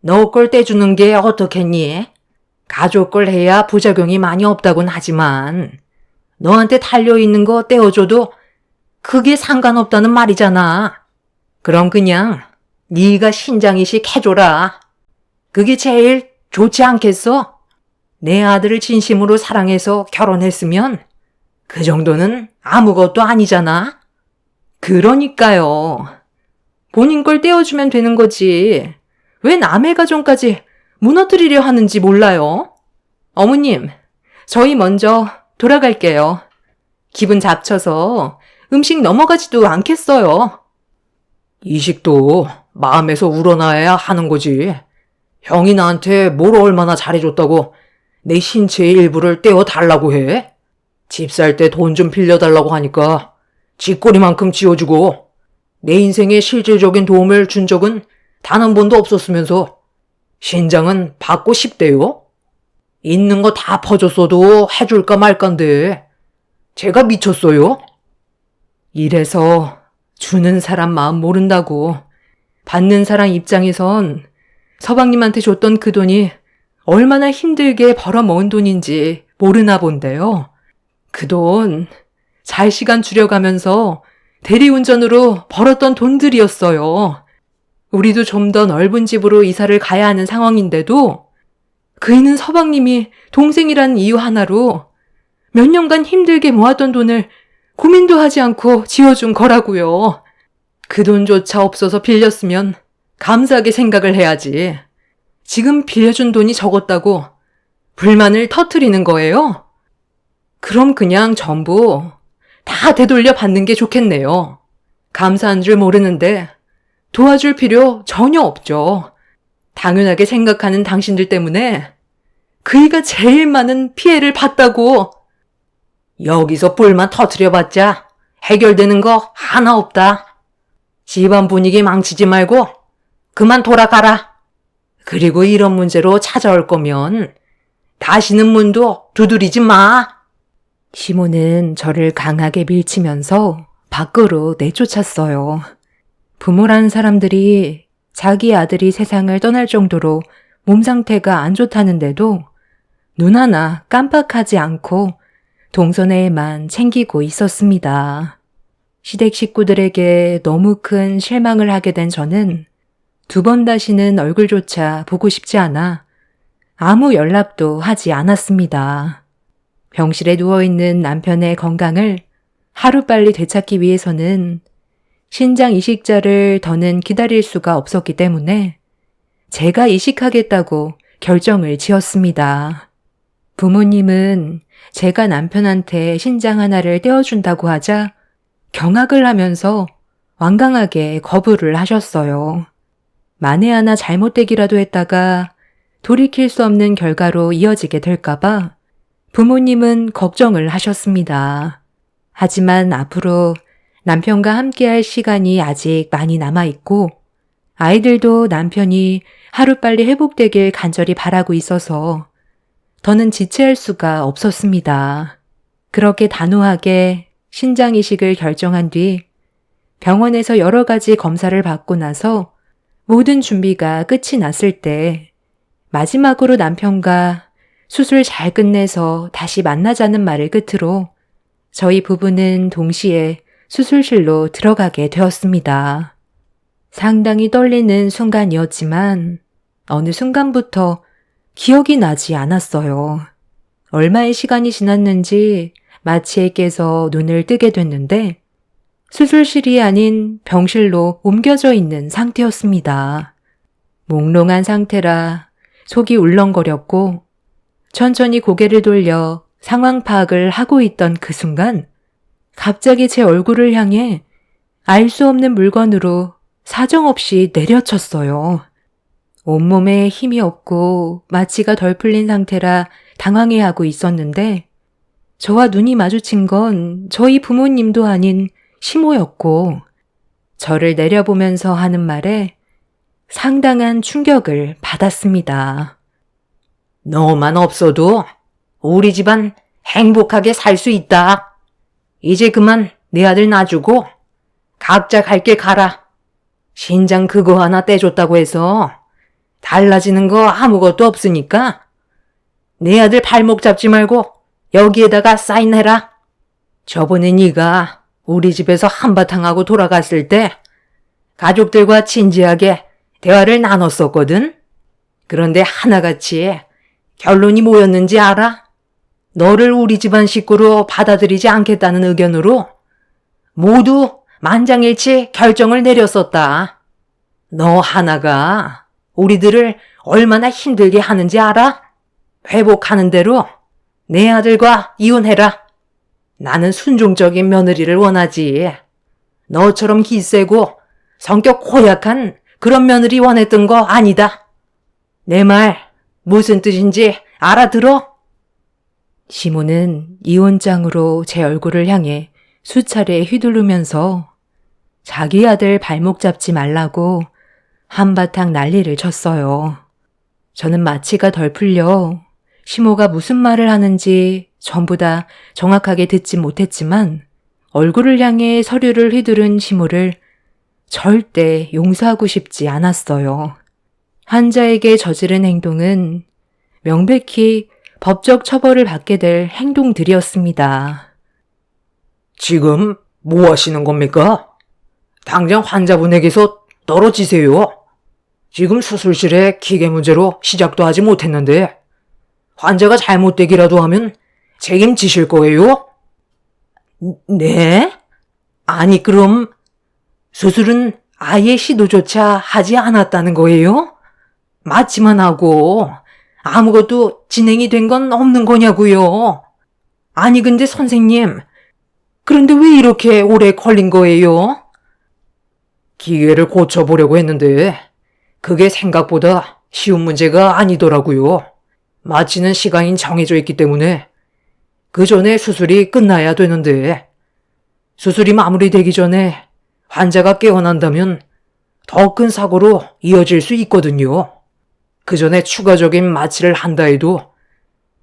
너 걸 떼주는 게 어떻겠니? 가족 걸 해야 부작용이 많이 없다곤 하지만 너한테 달려있는 거 떼어줘도 그게 상관없다는 말이잖아. 그럼 그냥 네가 신장 이식 해줘라. 그게 제일 좋지 않겠어? 내 아들을 진심으로 사랑해서 결혼했으면 그 정도는 아무것도 아니잖아. 그러니까요. 본인 걸 떼어주면 되는 거지. 왜 남의 가정까지 무너뜨리려 하는지 몰라요. 어머님, 저희 먼저 돌아갈게요. 기분 잡쳐서 음식 넘어가지도 않겠어요. 이식도 마음에서 우러나야 하는 거지. 형이 나한테 뭘 얼마나 잘해줬다고 내 신체의 일부를 떼어달라고 해? 집 살 때 돈 좀 빌려달라고 하니까 쥐꼬리만큼 쥐어주고 내 인생에 실질적인 도움을 준 적은 단 한 번도 없었으면서 신장은 받고 싶대요? 있는 거 다 퍼줬어도 해줄까 말까인데 제가 미쳤어요? 이래서 주는 사람 마음 모른다고. 받는 사람 입장에선 서방님한테 줬던 그 돈이 얼마나 힘들게 벌어모은 돈인지 모르나 본데요. 그 돈 잘 시간 줄여가면서 대리운전으로 벌었던 돈들이었어요. 우리도 좀 더 넓은 집으로 이사를 가야 하는 상황인데도 그이는 서방님이 동생이라는 이유 하나로 몇 년간 힘들게 모았던 돈을 고민도 하지 않고 지어준 거라고요. 그 돈조차 없어서 빌렸으면 감사하게 생각을 해야지. 지금 빌려준 돈이 적었다고 불만을 터뜨리는 거예요? 그럼 그냥 전부 다 되돌려 받는 게 좋겠네요. 감사한 줄 모르는데 도와줄 필요 전혀 없죠. 당연하게 생각하는 당신들 때문에 그이가 제일 많은 피해를 봤다고. 여기서 불만 터트려봤자 해결되는 거 하나 없다. 집안 분위기 망치지 말고 그만 돌아가라. 그리고 이런 문제로 찾아올 거면 다시는 문도 두드리지 마. 시모는 저를 강하게 밀치면서 밖으로 내쫓았어요. 부모란 사람들이 자기 아들이 세상을 떠날 정도로 몸 상태가 안 좋다는데도 눈 하나 깜빡하지 않고 동선회에만 챙기고 있었습니다. 시댁 식구들에게 너무 큰 실망을 하게 된 저는 두 번 다시는 얼굴조차 보고 싶지 않아 아무 연락도 하지 않았습니다. 병실에 누워있는 남편의 건강을 하루빨리 되찾기 위해서는 신장 이식자를 더는 기다릴 수가 없었기 때문에 제가 이식하겠다고 결정을 지었습니다. 부모님은 제가 남편한테 신장 하나를 떼어준다고 하자 경악을 하면서 완강하게 거부를 하셨어요. 만에 하나 잘못되기라도 했다가 돌이킬 수 없는 결과로 이어지게 될까봐 부모님은 걱정을 하셨습니다. 하지만 앞으로 남편과 함께할 시간이 아직 많이 남아있고 아이들도 남편이 하루빨리 회복되길 간절히 바라고 있어서 더는 지체할 수가 없었습니다. 그렇게 단호하게 신장 이식을 결정한 뒤 병원에서 여러 가지 검사를 받고 나서 모든 준비가 끝이 났을 때 마지막으로 남편과 수술 잘 끝내서 다시 만나자는 말을 끝으로 저희 부부는 동시에 수술실로 들어가게 되었습니다. 상당히 떨리는 순간이었지만 어느 순간부터 기억이 나지 않았어요. 얼마의 시간이 지났는지 마취에 깨서 눈을 뜨게 됐는데 수술실이 아닌 병실로 옮겨져 있는 상태였습니다. 몽롱한 상태라 속이 울렁거렸고 천천히 고개를 돌려 상황 파악을 하고 있던 그 순간 갑자기 제 얼굴을 향해 알 수 없는 물건으로 사정없이 내려쳤어요. 온몸에 힘이 없고 마취가 덜 풀린 상태라 당황해하고 있었는데 저와 눈이 마주친 건 저희 부모님도 아닌 시모였고 저를 내려보면서 하는 말에 상당한 충격을 받았습니다. 너만 없어도 우리 집안 행복하게 살 수 있다. 이제 그만 내 아들 놔주고 각자 갈 길 가라. 신장 그거 하나 떼줬다고 해서 달라지는 거 아무것도 없으니까 내 아들 발목 잡지 말고 여기에다가 사인해라. 저번에 네가 우리 집에서 한바탕 하고 돌아갔을 때 가족들과 진지하게 대화를 나눴었거든. 그런데 하나같이 결론이 뭐였는지 알아? 너를 우리 집안 식구로 받아들이지 않겠다는 의견으로 모두 만장일치 결정을 내렸었다. 너 하나가 우리들을 얼마나 힘들게 하는지 알아? 회복하는 대로 내 아들과 이혼해라. 나는 순종적인 며느리를 원하지. 너처럼 기세고 성격 고약한 그런 며느리 원했던 거 아니다. 내 말 무슨 뜻인지 알아들어? 시모는 이혼장으로 제 얼굴을 향해 수차례 휘두르면서 자기 아들 발목 잡지 말라고 한바탕 난리를 쳤어요. 저는 마취가 덜 풀려 시모가 무슨 말을 하는지 전부 다 정확하게 듣지 못했지만 얼굴을 향해 서류를 휘두른 시모를 절대 용서하고 싶지 않았어요. 환자에게 저지른 행동은 명백히 법적 처벌을 받게 될 행동들이었습니다. 지금 뭐 하시는 겁니까? 당장 환자분에게서 떨어지세요. 지금 수술실에 기계 문제로 시작도 하지 못했는데 환자가 잘못되기라도 하면 책임지실 거예요? 네? 아니 그럼 수술은 아예 시도조차 하지 않았다는 거예요? 마취만 하고 아무것도 진행이 된 건 없는 거냐고요? 아니 근데 선생님, 그런데 왜 이렇게 오래 걸린 거예요? 기계를 고쳐보려고 했는데 그게 생각보다 쉬운 문제가 아니더라고요. 마취는 시간이 정해져 있기 때문에 그 전에 수술이 끝나야 되는데 수술이 마무리되기 전에 환자가 깨어난다면 더 큰 사고로 이어질 수 있거든요. 그 전에 추가적인 마취를 한다 해도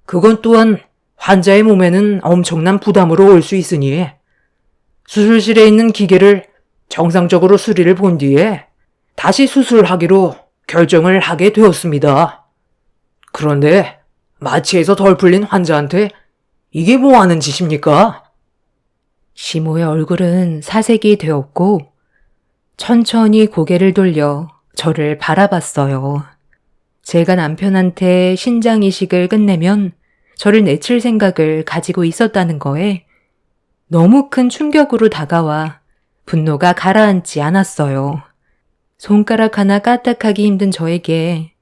그건 또한 환자의 몸에는 엄청난 부담으로 올 수 있으니 수술실에 있는 기계를 정상적으로 수리를 본 뒤에 다시 수술하기로 결정을 하게 되었습니다. 그런데 마취에서 덜 풀린 환자한테 이게 뭐 하는 짓입니까? 시모의 얼굴은 사색이 되었고 천천히 고개를 돌려 저를 바라봤어요. 제가 남편한테 신장 이식을 끝내면 저를 내칠 생각을 가지고 있었다는 거에 너무 큰 충격으로 다가와 분노가 가라앉지 않았어요. 손가락 하나 까딱하기 힘든 저에게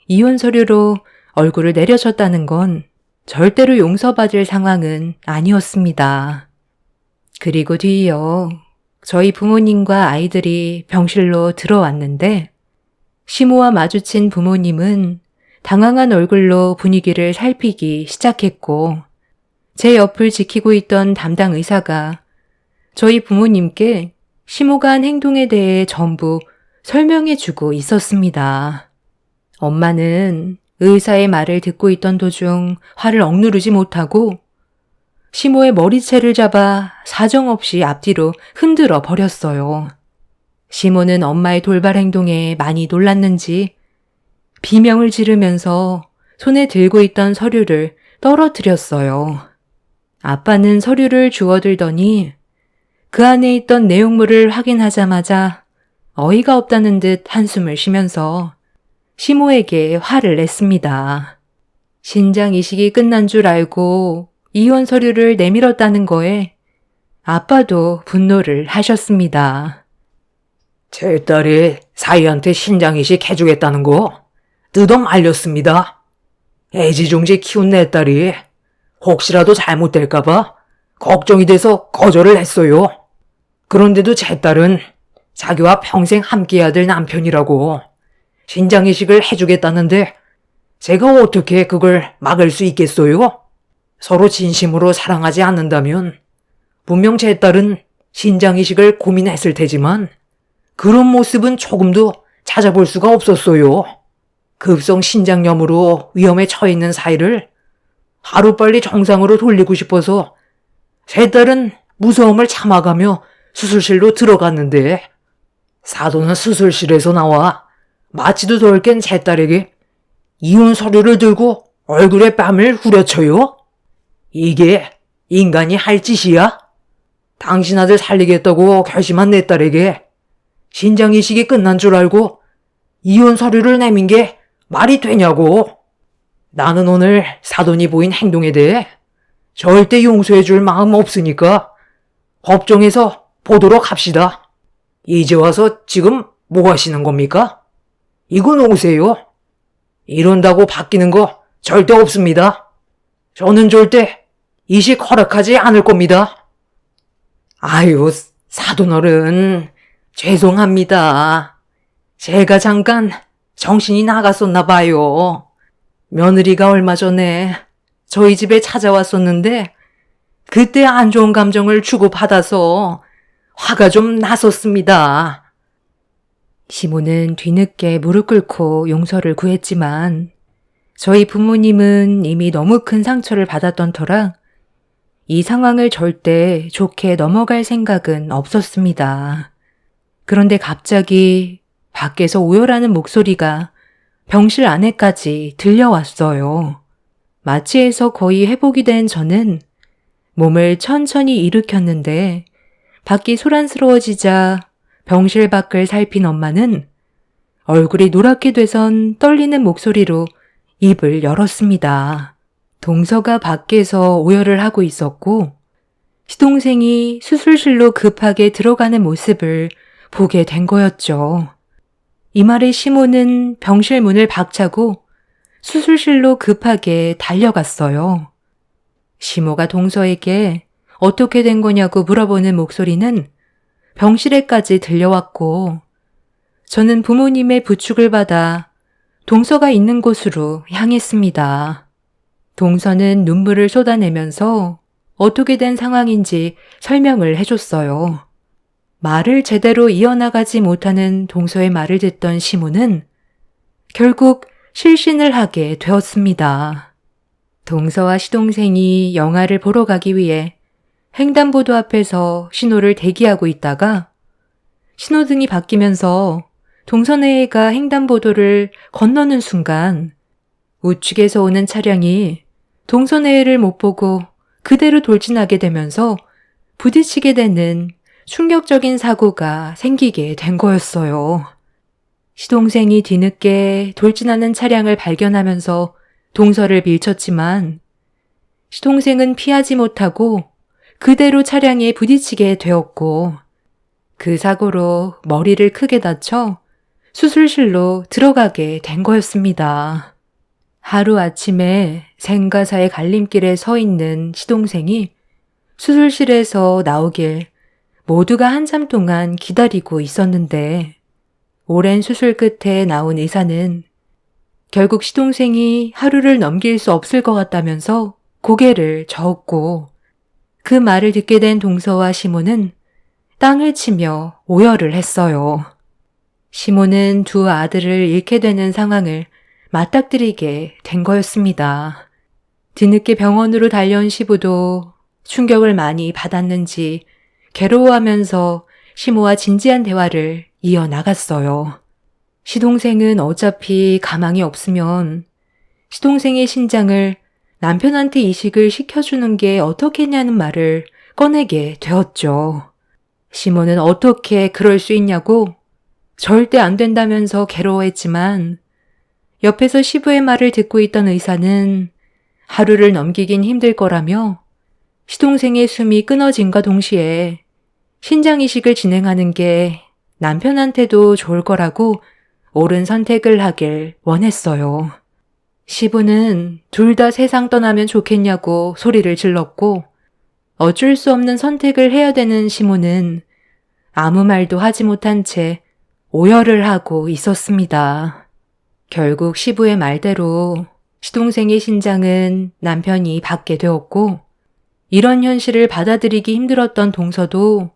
이혼 서류로 얼굴을 내려쳤다는 건 절대로 용서받을 상황은 아니었습니다. 그리고 뒤이어 저희 부모님과 아이들이 병실로 들어왔는데 시모와 마주친 부모님은 당황한 얼굴로 분위기를 살피기 시작했고 제 옆을 지키고 있던 담당 의사가 저희 부모님께 시모가 한 행동에 대해 전부 설명해주고 있었습니다. 엄마는 의사의 말을 듣고 있던 도중 화를 억누르지 못하고 시모의 머리채를 잡아 사정없이 앞뒤로 흔들어 버렸어요. 시모는 엄마의 돌발 행동에 많이 놀랐는지 비명을 지르면서 손에 들고 있던 서류를 떨어뜨렸어요. 아빠는 서류를 주워들더니 그 안에 있던 내용물을 확인하자마자 어이가 없다는 듯 한숨을 쉬면서 시모에게 화를 냈습니다. 신장 이식이 끝난 줄 알고 이혼 서류를 내밀었다는 거에 아빠도 분노를 하셨습니다. 제 딸이 사이한테 신장 이식 해주겠다는 거 뜯어 말렸습니다. 애지중지 키운 내 딸이 혹시라도 잘못될까봐 걱정이 돼서 거절을 했어요. 그런데도 제 딸은 자기와 평생 함께해야 될 남편이라고 신장 이식을 해주겠다는데 제가 어떻게 그걸 막을 수 있겠어요? 서로 진심으로 사랑하지 않는다면 분명 제 딸은 신장 이식을 고민했을 테지만 그런 모습은 조금도 찾아볼 수가 없었어요. 급성 신장염으로 위험에 처해 있는 사이를 하루빨리 정상으로 돌리고 싶어서 제 딸은 무서움을 참아가며 수술실로 들어갔는데 사돈은 수술실에서 나와 마취도 덜 깬 제 딸에게 이혼 서류를 들고 얼굴에 뺨을 후려쳐요? 이게 인간이 할 짓이야? 당신 아들 살리겠다고 결심한 내 딸에게 신장 이식이 끝난 줄 알고 이혼 서류를 내민 게 말이 되냐고. 나는 오늘 사돈이 보인 행동에 대해 절대 용서해 줄 마음 없으니까 법정에서 보도록 합시다. 이제 와서 지금 뭐 하시는 겁니까? 이거 놓으세요. 이런다고 바뀌는 거 절대 없습니다. 저는 절대 이식 허락하지 않을 겁니다. 아유, 사돈어른, 죄송합니다. 제가 잠깐 정신이 나갔었나 봐요. 며느리가 얼마 전에 저희 집에 찾아왔었는데 그때 안 좋은 감정을 주고받아서 화가 좀 났었습니다. 시모는 뒤늦게 무릎 꿇고 용서를 구했지만 저희 부모님은 이미 너무 큰 상처를 받았던 터라 이 상황을 절대 좋게 넘어갈 생각은 없었습니다. 그런데 갑자기 밖에서 오열하는 목소리가 병실 안에까지 들려왔어요. 마취에서 거의 회복이 된 저는 몸을 천천히 일으켰는데 밖이 소란스러워지자 병실 밖을 살핀 엄마는 얼굴이 노랗게 돼선 떨리는 목소리로 입을 열었습니다. 동서가 밖에서 오열을 하고 있었고 시동생이 수술실로 급하게 들어가는 모습을 보게 된 거였죠. 이 말에 시모는 병실 문을 박차고 수술실로 급하게 달려갔어요. 시모가 동서에게 어떻게 된 거냐고 물어보는 목소리는 병실에까지 들려왔고 저는 부모님의 부축을 받아 동서가 있는 곳으로 향했습니다. 동서는 눈물을 쏟아내면서 어떻게 된 상황인지 설명을 해줬어요. 말을 제대로 이어나가지 못하는 동서의 말을 듣던 시모는 결국 실신을 하게 되었습니다. 동서와 시동생이 영화를 보러 가기 위해 횡단보도 앞에서 신호를 대기하고 있다가 신호등이 바뀌면서 동서네가 횡단보도를 건너는 순간 우측에서 오는 차량이 동서네를 못 보고 그대로 돌진하게 되면서 부딪히게 되는 충격적인 사고가 생기게 된 거였어요. 시동생이 뒤늦게 돌진하는 차량을 발견하면서 동서를 밀쳤지만 시동생은 피하지 못하고 그대로 차량에 부딪히게 되었고 그 사고로 머리를 크게 다쳐 수술실로 들어가게 된 거였습니다. 하루아침에 생과 사의 갈림길에 서 있는 시동생이 수술실에서 나오길 모두가 한참 동안 기다리고 있었는데 오랜 수술 끝에 나온 의사는 결국 시동생이 하루를 넘길 수 없을 것 같다면서 고개를 저었고 그 말을 듣게 된 동서와 시모는 땅을 치며 오열을 했어요. 시모는 두 아들을 잃게 되는 상황을 맞닥뜨리게 된 거였습니다. 뒤늦게 병원으로 달려온 시부도 충격을 많이 받았는지 괴로워하면서 시모와 진지한 대화를 이어나갔어요. 시동생은 어차피 가망이 없으면 시동생의 신장을 남편한테 이식을 시켜주는 게 어떻겠냐는 말을 꺼내게 되었죠. 시모는 어떻게 그럴 수 있냐고 절대 안 된다면서 괴로워했지만 옆에서 시부의 말을 듣고 있던 의사는 하루를 넘기긴 힘들 거라며 시동생의 숨이 끊어짐과 동시에 신장 이식을 진행하는 게 남편한테도 좋을 거라고 옳은 선택을 하길 원했어요. 시부는 둘 다 세상 떠나면 좋겠냐고 소리를 질렀고 어쩔 수 없는 선택을 해야 되는 시모는 아무 말도 하지 못한 채 오열을 하고 있었습니다. 결국 시부의 말대로 시동생의 신장은 남편이 받게 되었고 이런 현실을 받아들이기 힘들었던 동서도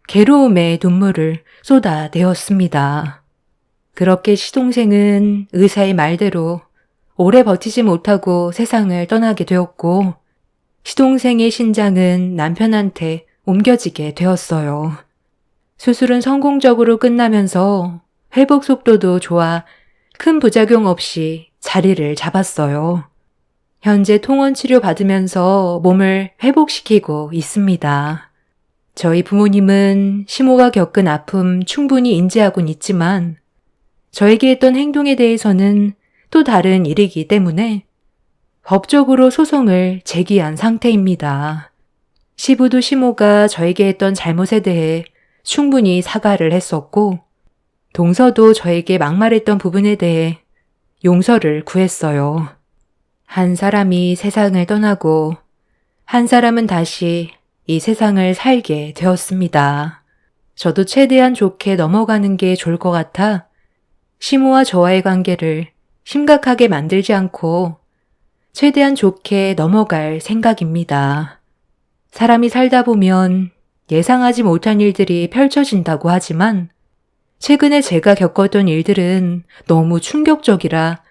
괴로움에 눈물을 쏟아내었습니다. 그렇게 시동생은 의사의 말대로 오래 버티지 못하고 세상을 떠나게 되었고 시동생의 신장은 남편한테 옮겨지게 되었어요. 수술은 성공적으로 끝나면서 회복 속도도 좋아 큰 부작용 없이 자리를 잡았어요. 현재 통원 치료 받으면서 몸을 회복시키고 있습니다. 저희 부모님은 시모가 겪은 아픔 충분히 인지하고는 있지만 저에게 했던 행동에 대해서는 또 다른 일이기 때문에 법적으로 소송을 제기한 상태입니다. 시부도 시모가 저에게 했던 잘못에 대해 충분히 사과를 했었고 동서도 저에게 막말했던 부분에 대해 용서를 구했어요. 한 사람이 세상을 떠나고 한 사람은 다시 이 세상을 살게 되었습니다. 저도 최대한 좋게 넘어가는 게 좋을 것 같아 시모와 저와의 관계를 심각하게 만들지 않고 최대한 좋게 넘어갈 생각입니다. 사람이 살다 보면 예상하지 못한 일들이 펼쳐진다고 하지만 최근에 제가 겪었던 일들은 너무 충격적이라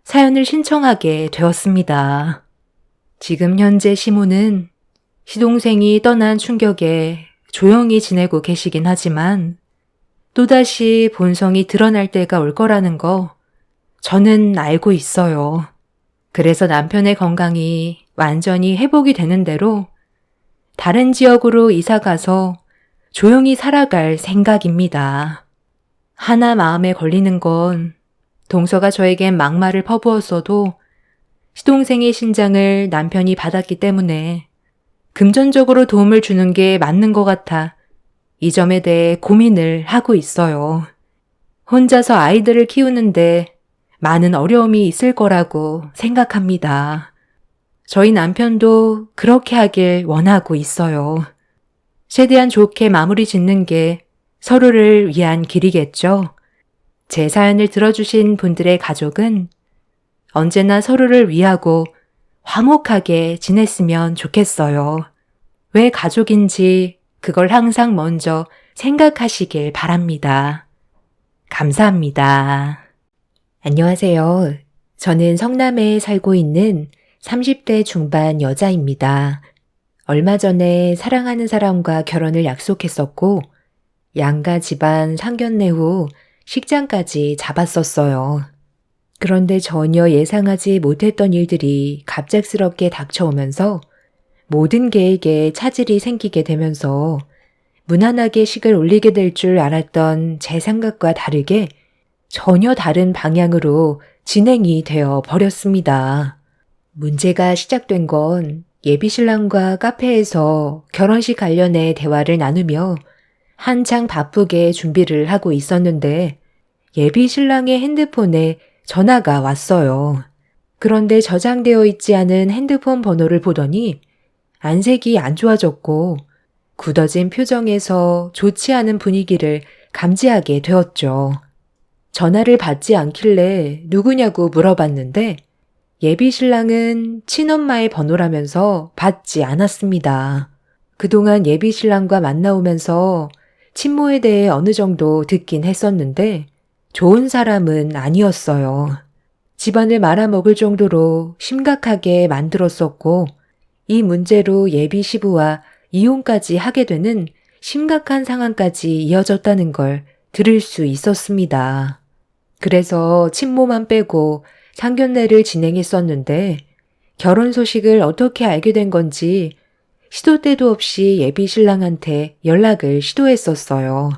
사연을 신청하게 되었습니다. 지금 현재 시모는 시동생이 떠난 충격에 조용히 지내고 계시긴 하지만 또다시 본성이 드러날 때가 올 거라는 거 저는 알고 있어요. 그래서 남편의 건강이 완전히 회복이 되는 대로 다른 지역으로 이사 가서 조용히 살아갈 생각입니다. 하나 마음에 걸리는 건 동서가 저에겐 막말을 퍼부었어도 시동생의 신장을 남편이 받았기 때문에 금전적으로 도움을 주는 게 맞는 것 같아 이 점에 대해 고민을 하고 있어요. 혼자서 아이들을 키우는데 많은 어려움이 있을 거라고 생각합니다. 저희 남편도 그렇게 하길 원하고 있어요. 최대한 좋게 마무리 짓는 게 서로를 위한 길이겠죠. 제 사연을 들어주신 분들의 가족은 언제나 서로를 위하고 화목하게 지냈으면 좋겠어요. 왜 가족인지 그걸 항상 먼저 생각하시길 바랍니다. 감사합니다. 안녕하세요. 저는 성남에 살고 있는 30대 중반 여자입니다. 얼마 전에 사랑하는 사람과 결혼을 약속했었고 양가 집안 상견례 후 식장까지 잡았었어요. 그런데 전혀 예상하지 못했던 일들이 갑작스럽게 닥쳐오면서 모든 계획에 차질이 생기게 되면서 무난하게 식을 올리게 될 줄 알았던 제 생각과 다르게 전혀 다른 방향으로 진행이 되어 버렸습니다. 문제가 시작된 건 예비신랑과 카페에서 결혼식 관련해 대화를 나누며 한창 바쁘게 준비를 하고 있었는데 예비신랑의 핸드폰에 전화가 왔어요. 그런데 저장되어 있지 않은 핸드폰 번호를 보더니 안색이 안 좋아졌고 굳어진 표정에서 좋지 않은 분위기를 감지하게 되었죠. 전화를 받지 않길래 누구냐고 물어봤는데 예비 신랑은 친엄마의 번호라면서 받지 않았습니다. 그동안 예비 신랑과 만나오면서 친모에 대해 어느 정도 듣긴 했었는데 좋은 사람은 아니었어요. 집안을 말아먹을 정도로 심각하게 만들었었고 이 문제로 예비 시부와 이혼까지 하게 되는 심각한 상황까지 이어졌다는 걸 들을 수 있었습니다. 그래서 친모만 빼고 상견례를 진행했었는데 결혼 소식을 어떻게 알게 된 건지 시도 때도 없이 예비 신랑한테 연락을 시도했었어요.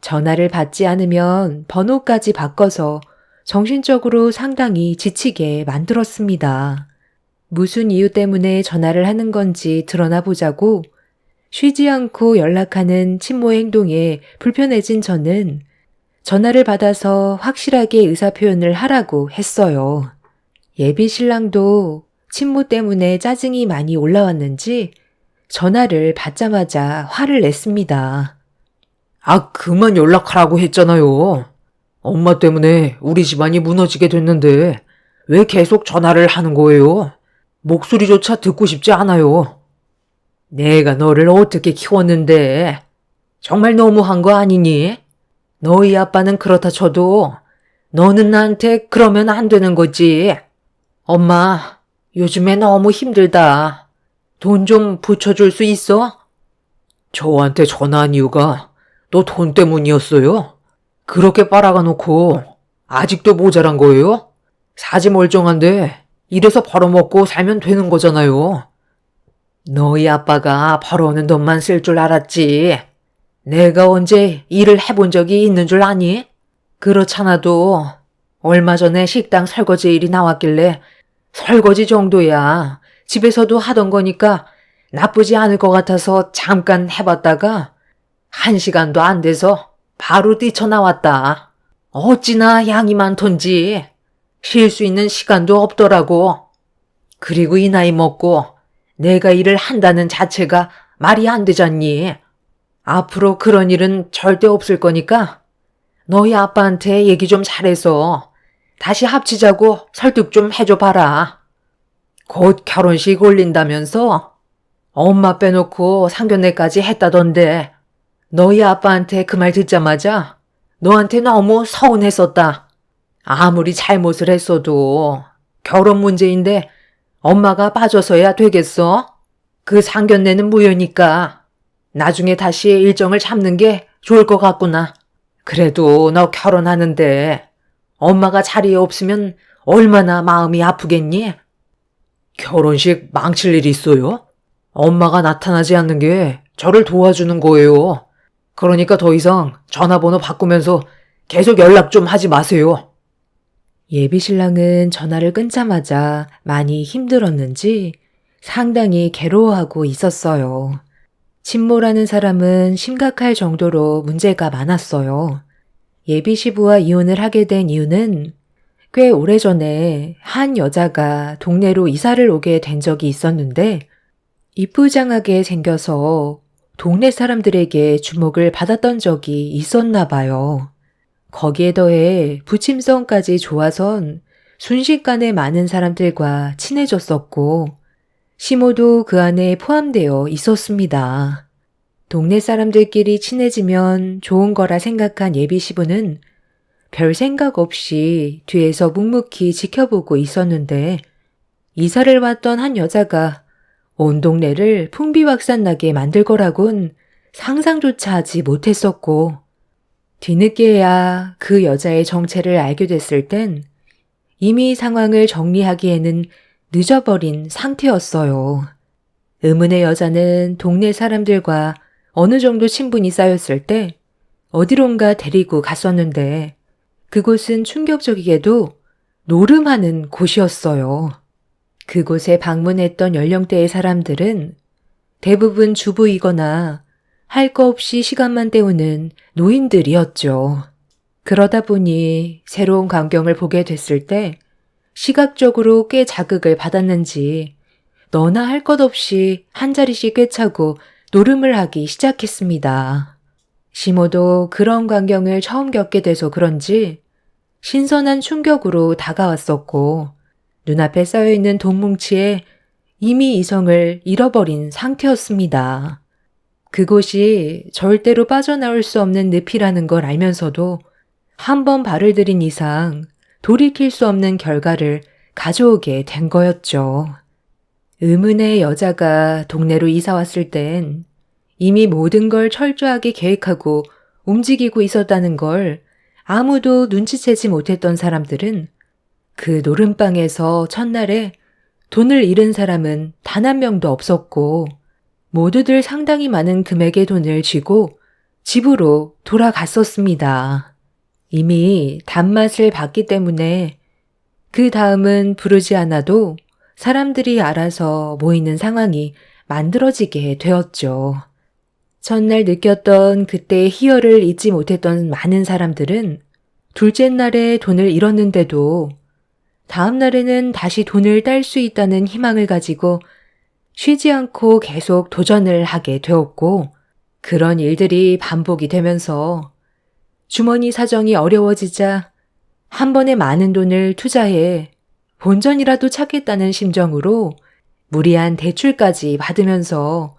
전화를 받지 않으면 번호까지 바꿔서 정신적으로 상당히 지치게 만들었습니다. 무슨 이유 때문에 전화를 하는 건지 드러나 보자고 쉬지 않고 연락하는 친모의 행동에 불편해진 저는 전화를 받아서 확실하게 의사표현을 하라고 했어요. 예비 신랑도 친모 때문에 짜증이 많이 올라왔는지 전화를 받자마자 화를 냈습니다. 아, 그만 연락하라고 했잖아요. 엄마 때문에 우리 집안이 무너지게 됐는데 왜 계속 전화를 하는 거예요? 목소리조차 듣고 싶지 않아요. 내가 너를 어떻게 키웠는데 정말 너무한 거 아니니? 너희 아빠는 그렇다 쳐도 너는 나한테 그러면 안 되는 거지. 엄마, 요즘에 너무 힘들다. 돈 좀 붙여줄 수 있어? 저한테 전화한 이유가 또 돈 때문이었어요? 그렇게 빨아가 놓고 아직도 모자란 거예요? 사지 멀쩡한데 이래서 벌어먹고 살면 되는 거잖아요. 너희 아빠가 벌어오는 돈만 쓸 줄 알았지. 내가 언제 일을 해본 적이 있는 줄 아니? 그렇잖아도 얼마 전에 식당 설거지 일이 나왔길래 설거지 정도야 집에서도 하던 거니까 나쁘지 않을 것 같아서 잠깐 해봤다가 1시간도 안 돼서 바로 뛰쳐나왔다. 어찌나 양이 많던지 쉴 수 있는 시간도 없더라고. 그리고 이 나이 먹고 내가 일을 한다는 자체가 말이 안 되잖니. 앞으로 그런 일은 절대 없을 거니까 너희 아빠한테 얘기 좀 잘해서 다시 합치자고 설득 좀 해줘 봐라. 곧 결혼식 올린다면서 엄마 빼놓고 상견례까지 했다던데 너희 아빠한테 그 말 듣자마자 너한테 너무 서운했었다. 아무리 잘못을 했어도 결혼 문제인데 엄마가 빠져서야 되겠어? 그 상견례는 무효니까 나중에 다시 일정을 잡는 게 좋을 것 같구나. 그래도 너 결혼하는데 엄마가 자리에 없으면 얼마나 마음이 아프겠니? 결혼식 망칠 일이 있어요? 엄마가 나타나지 않는 게 저를 도와주는 거예요. 그러니까 더 이상 전화번호 바꾸면서 계속 연락 좀 하지 마세요. 예비 신랑은 전화를 끊자마자 많이 힘들었는지 상당히 괴로워하고 있었어요. 친모라는 사람은 심각할 정도로 문제가 많았어요. 예비 시부와 이혼을 하게 된 이유는 꽤 오래전에 한 여자가 동네로 이사를 오게 된 적이 있었는데 이쁘장하게 생겨서 동네 사람들에게 주목을 받았던 적이 있었나 봐요. 거기에 더해 부침성까지 좋아선 순식간에 많은 사람들과 친해졌었고 시모도 그 안에 포함되어 있었습니다. 동네 사람들끼리 친해지면 좋은 거라 생각한 예비 시부는 별 생각 없이 뒤에서 묵묵히 지켜보고 있었는데 이사를 왔던 한 여자가 온 동네를 풍비박산나게 만들 거라곤 상상조차 하지 못했었고 뒤늦게야 그 여자의 정체를 알게 됐을 땐 이미 상황을 정리하기에는 늦어버린 상태였어요. 의문의 여자는 동네 사람들과 어느 정도 친분이 쌓였을 때 어디론가 데리고 갔었는데 그곳은 충격적이게도 노름하는 곳이었어요. 그곳에 방문했던 연령대의 사람들은 대부분 주부이거나 할 거 없이 시간만 때우는 노인들이었죠. 그러다 보니 새로운 광경을 보게 됐을 때 시각적으로 꽤 자극을 받았는지 너나 할 것 없이 한 자리씩 꿰차고 노름을 하기 시작했습니다. 시모도 그런 광경을 처음 겪게 돼서 그런지 신선한 충격으로 다가왔었고 눈앞에 쌓여있는 돈 뭉치에 이미 이성을 잃어버린 상태였습니다. 그곳이 절대로 빠져나올 수 없는 늪이라는 걸 알면서도 한 번 발을 들인 이상 돌이킬 수 없는 결과를 가져오게 된 거였죠. 의문의 여자가 동네로 이사 왔을 땐 이미 모든 걸 철저하게 계획하고 움직이고 있었다는 걸 아무도 눈치채지 못했던 사람들은 그 노름방에서 첫날에 돈을 잃은 사람은 단 한 명도 없었고 모두들 상당히 많은 금액의 돈을 쥐고 집으로 돌아갔었습니다. 이미 단맛을 봤기 때문에 그 다음은 부르지 않아도 사람들이 알아서 모이는 상황이 만들어지게 되었죠. 첫날 느꼈던 그때의 희열을 잊지 못했던 많은 사람들은 둘째 날에 돈을 잃었는데도 다음 날에는 다시 돈을 딸 수 있다는 희망을 가지고 쉬지 않고 계속 도전을 하게 되었고 그런 일들이 반복이 되면서 주머니 사정이 어려워지자 한 번에 많은 돈을 투자해 본전이라도 찾겠다는 심정으로 무리한 대출까지 받으면서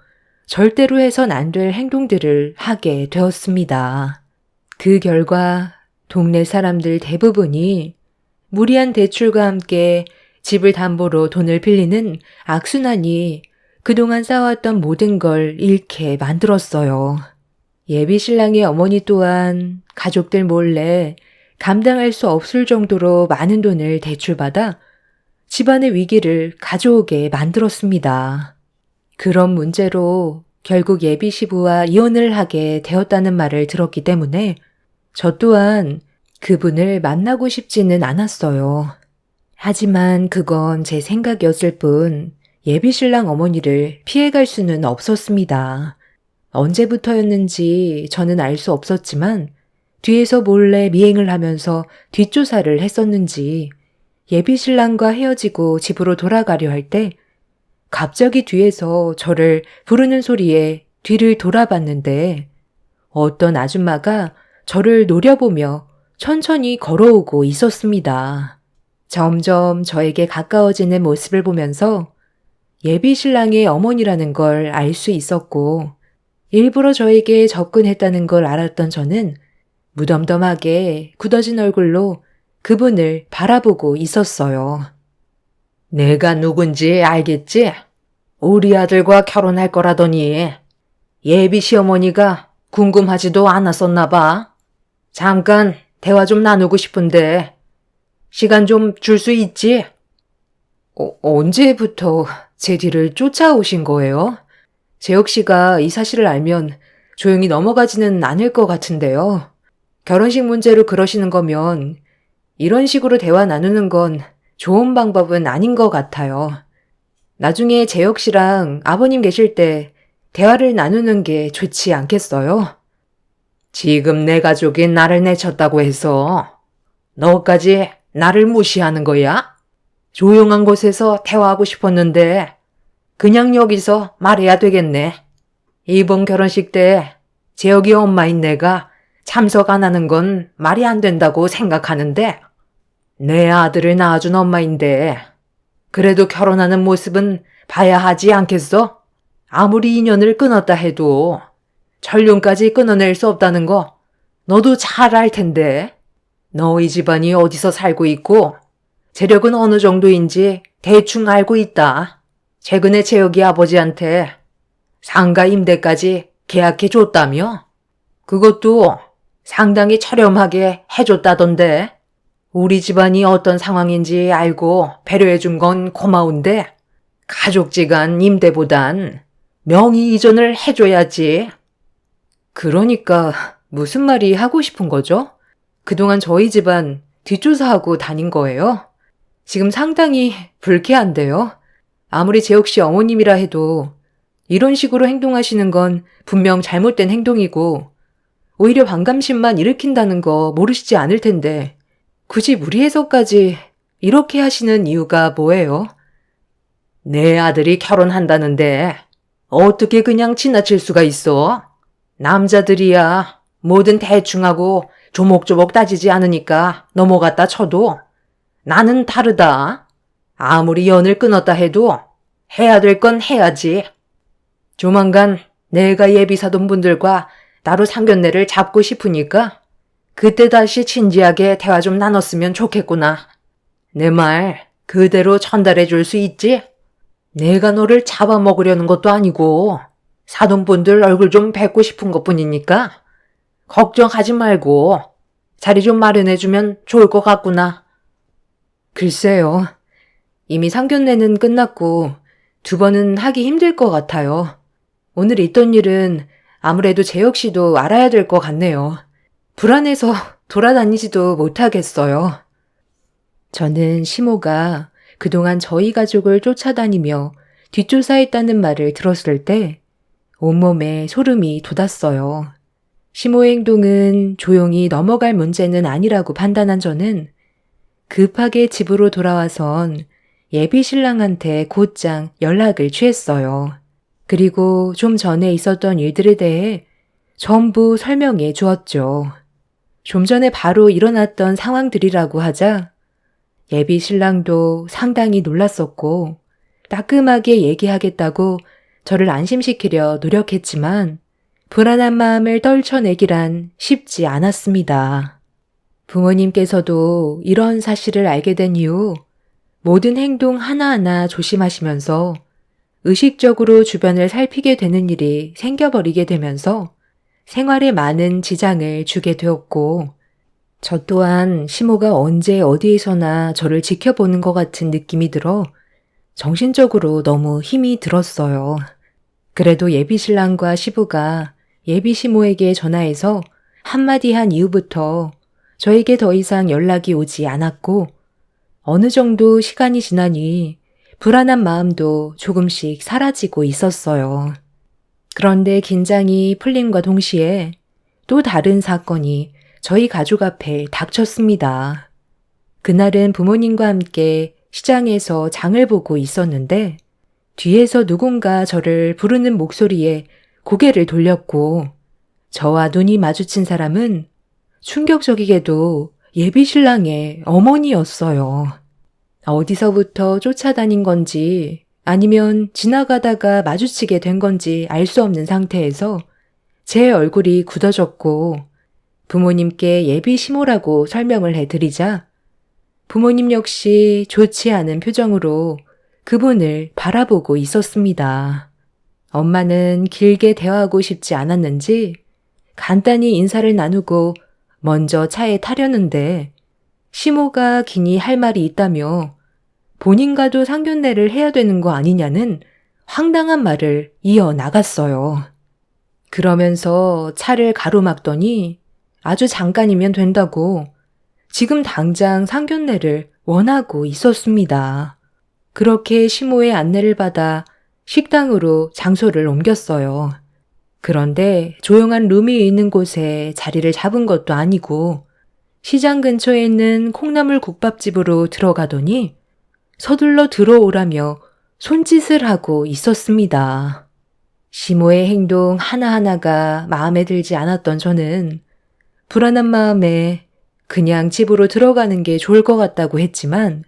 절대로 해선 안 될 행동들을 하게 되었습니다. 그 결과 동네 사람들 대부분이 무리한 대출과 함께 집을 담보로 돈을 빌리는 악순환이 그동안 쌓아왔던 모든 걸 잃게 만들었어요. 예비 신랑의 어머니 또한 가족들 몰래 감당할 수 없을 정도로 많은 돈을 대출받아 집안의 위기를 가져오게 만들었습니다. 그런 문제로 결국 예비 시부와 이혼을 하게 되었다는 말을 들었기 때문에 저 또한 그분을 만나고 싶지는 않았어요. 하지만 그건 제 생각이었을 뿐 예비 신랑 어머니를 피해갈 수는 없었습니다. 언제부터였는지 저는 알 수 없었지만 뒤에서 몰래 미행을 하면서 뒷조사를 했었는지 예비 신랑과 헤어지고 집으로 돌아가려 할 때 갑자기 뒤에서 저를 부르는 소리에 뒤를 돌아봤는데 어떤 아줌마가 저를 노려보며 천천히 걸어오고 있었습니다. 점점 저에게 가까워지는 모습을 보면서 예비 신랑의 어머니라는 걸 알 수 있었고 일부러 저에게 접근했다는 걸 알았던 저는 무덤덤하게 굳어진 얼굴로 그분을 바라보고 있었어요. 내가 누군지 알겠지? 우리 아들과 결혼할 거라더니 예비 시어머니가 궁금하지도 않았었나 봐. 잠깐 대화 좀 나누고 싶은데 시간 좀 줄 수 있지? 언제부터 제 뒤를 쫓아오신 거예요? 재혁 씨가 이 사실을 알면 조용히 넘어가지는 않을 것 같은데요. 결혼식 문제로 그러시는 거면 이런 식으로 대화 나누는 건 좋은 방법은 아닌 것 같아요. 나중에 재혁 씨랑 아버님 계실 때 대화를 나누는 게 좋지 않겠어요? 지금 내 가족이 나를 내쳤다고 해서 너까지 나를 무시하는 거야? 조용한 곳에서 대화하고 싶었는데 그냥 여기서 말해야 되겠네. 이번 결혼식 때 재혁이 엄마인 내가 참석 안 하는 건 말이 안 된다고 생각하는데 내 아들을 낳아준 엄마인데 그래도 결혼하는 모습은 봐야 하지 않겠어? 아무리 인연을 끊었다 해도 전륜까지 끊어낼 수 없다는 거 너도 잘 알 텐데. 너희 집안이 어디서 살고 있고 재력은 어느 정도인지 대충 알고 있다. 최근에 재혁이 아버지한테 상가 임대까지 계약해 줬다며? 그것도 상당히 저렴하게 해줬다던데. 우리 집안이 어떤 상황인지 알고 배려해 준 건 고마운데 가족지간 임대보단 명의 이전을 해줘야지. 그러니까 무슨 말이 하고 싶은 거죠? 그동안 저희 집안 뒷조사하고 다닌 거예요? 지금 상당히 불쾌한데요. 아무리 재혁 씨 어머님이라 해도 이런 식으로 행동하시는 건 분명 잘못된 행동이고 오히려 반감심만 일으킨다는 거 모르시지 않을 텐데 굳이 무리해서까지 이렇게 하시는 이유가 뭐예요? 내 아들이 결혼한다는데 어떻게 그냥 지나칠 수가 있어? 남자들이야 뭐든 대충하고 조목조목 따지지 않으니까 넘어갔다 쳐도 나는 다르다. 아무리 연을 끊었다 해도 해야 될 건 해야지. 조만간 내가 예비사돈분들과 나로 상견례를 잡고 싶으니까 그때 다시 진지하게 대화 좀 나눴으면 좋겠구나. 내 말 그대로 전달해 줄 수 있지? 내가 너를 잡아먹으려는 것도 아니고 사돈분들 얼굴 좀 뵙고 싶은 것뿐이니까 걱정하지 말고 자리 좀 마련해 주면 좋을 것 같구나. 글쎄요. 이미 상견례는 끝났고 2번은 하기 힘들 것 같아요. 오늘 있던 일은 아무래도 재혁 씨도 알아야 될 것 같네요. 불안해서 돌아다니지도 못하겠어요. 저는 시모가 그동안 저희 가족을 쫓아다니며 뒷조사했다는 말을 들었을 때 온몸에 소름이 돋았어요. 시모의 행동은 조용히 넘어갈 문제는 아니라고 판단한 저는 급하게 집으로 돌아와선 예비 신랑한테 곧장 연락을 취했어요. 그리고 좀 전에 있었던 일들에 대해 전부 설명해 주었죠. 좀 전에 바로 일어났던 상황들이라고 하자 예비 신랑도 상당히 놀랐었고 따끔하게 얘기하겠다고 저를 안심시키려 노력했지만 불안한 마음을 떨쳐내기란 쉽지 않았습니다. 부모님께서도 이런 사실을 알게 된 이후 모든 행동 하나하나 조심하시면서 의식적으로 주변을 살피게 되는 일이 생겨버리게 되면서 생활에 많은 지장을 주게 되었고 저 또한 시모가 언제 어디에서나 저를 지켜보는 것 같은 느낌이 들어 정신적으로 너무 힘이 들었어요. 그래도 예비 신랑과 시부가 예비 시모에게 전화해서 한마디 한 이후부터 저에게 더 이상 연락이 오지 않았고 어느 정도 시간이 지나니 불안한 마음도 조금씩 사라지고 있었어요. 그런데 긴장이 풀림과 동시에 또 다른 사건이 저희 가족 앞에 닥쳤습니다. 그날은 부모님과 함께 시장에서 장을 보고 있었는데 뒤에서 누군가 저를 부르는 목소리에 고개를 돌렸고 저와 눈이 마주친 사람은 충격적이게도 예비 신랑의 어머니였어요. 어디서부터 쫓아다닌 건지 아니면 지나가다가 마주치게 된 건지 알 수 없는 상태에서 제 얼굴이 굳어졌고 부모님께 예비 시모라고 설명을 해드리자 부모님 역시 좋지 않은 표정으로 그분을 바라보고 있었습니다. 엄마는 길게 대화하고 싶지 않았는지 간단히 인사를 나누고 먼저 차에 타려는데 시모가 기니 할 말이 있다며 본인과도 상견례를 해야 되는 거 아니냐는 황당한 말을 이어나갔어요. 그러면서 차를 가로막더니 아주 잠깐이면 된다고 지금 당장 상견례를 원하고 있었습니다. 그렇게 시모의 안내를 받아 식당으로 장소를 옮겼어요. 그런데 조용한 룸이 있는 곳에 자리를 잡은 것도 아니고 시장 근처에 있는 콩나물 국밥집으로 들어가더니 서둘러 들어오라며 손짓을 하고 있었습니다. 시모의 행동 하나하나가 마음에 들지 않았던 저는 불안한 마음에 그냥 집으로 들어가는 게 좋을 것 같다고 했지만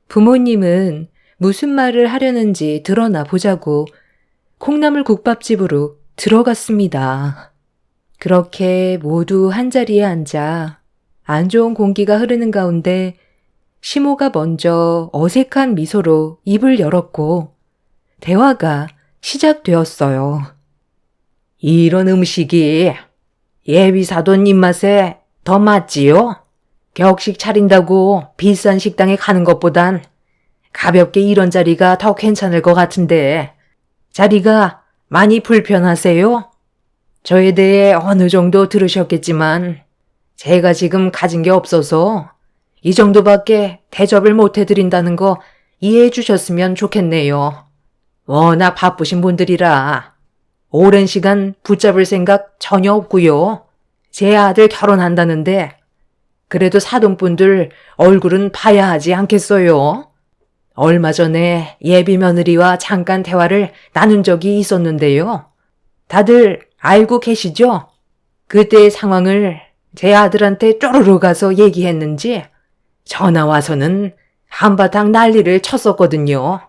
부모님은 무슨 말을 하려는지 드러나 보자고 콩나물 국밥집으로 들어갔습니다. 그렇게 모두 한자리에 앉아 안 좋은 공기가 흐르는 가운데 시모가 먼저 어색한 미소로 입을 열었고 대화가 시작되었어요. 이런 음식이 예비 사돈 입맛에 더 맞지요? 격식 차린다고 비싼 식당에 가는 것보단 가볍게 이런 자리가 더 괜찮을 것 같은데 자리가 많이 불편하세요? 저에 대해 어느 정도 들으셨겠지만 제가 지금 가진 게 없어서 이 정도밖에 대접을 못 해드린다는 거 이해해 주셨으면 좋겠네요. 워낙 바쁘신 분들이라 오랜 시간 붙잡을 생각 전혀 없고요. 제 아들 결혼한다는데 그래도 사돈분들 얼굴은 봐야 하지 않겠어요? 얼마 전에 예비 며느리와 잠깐 대화를 나눈 적이 있었는데요. 다들 알고 계시죠? 그때의 상황을 제 아들한테 쪼르르 가서 얘기했는지 전화 와서는 한바탕 난리를 쳤었거든요.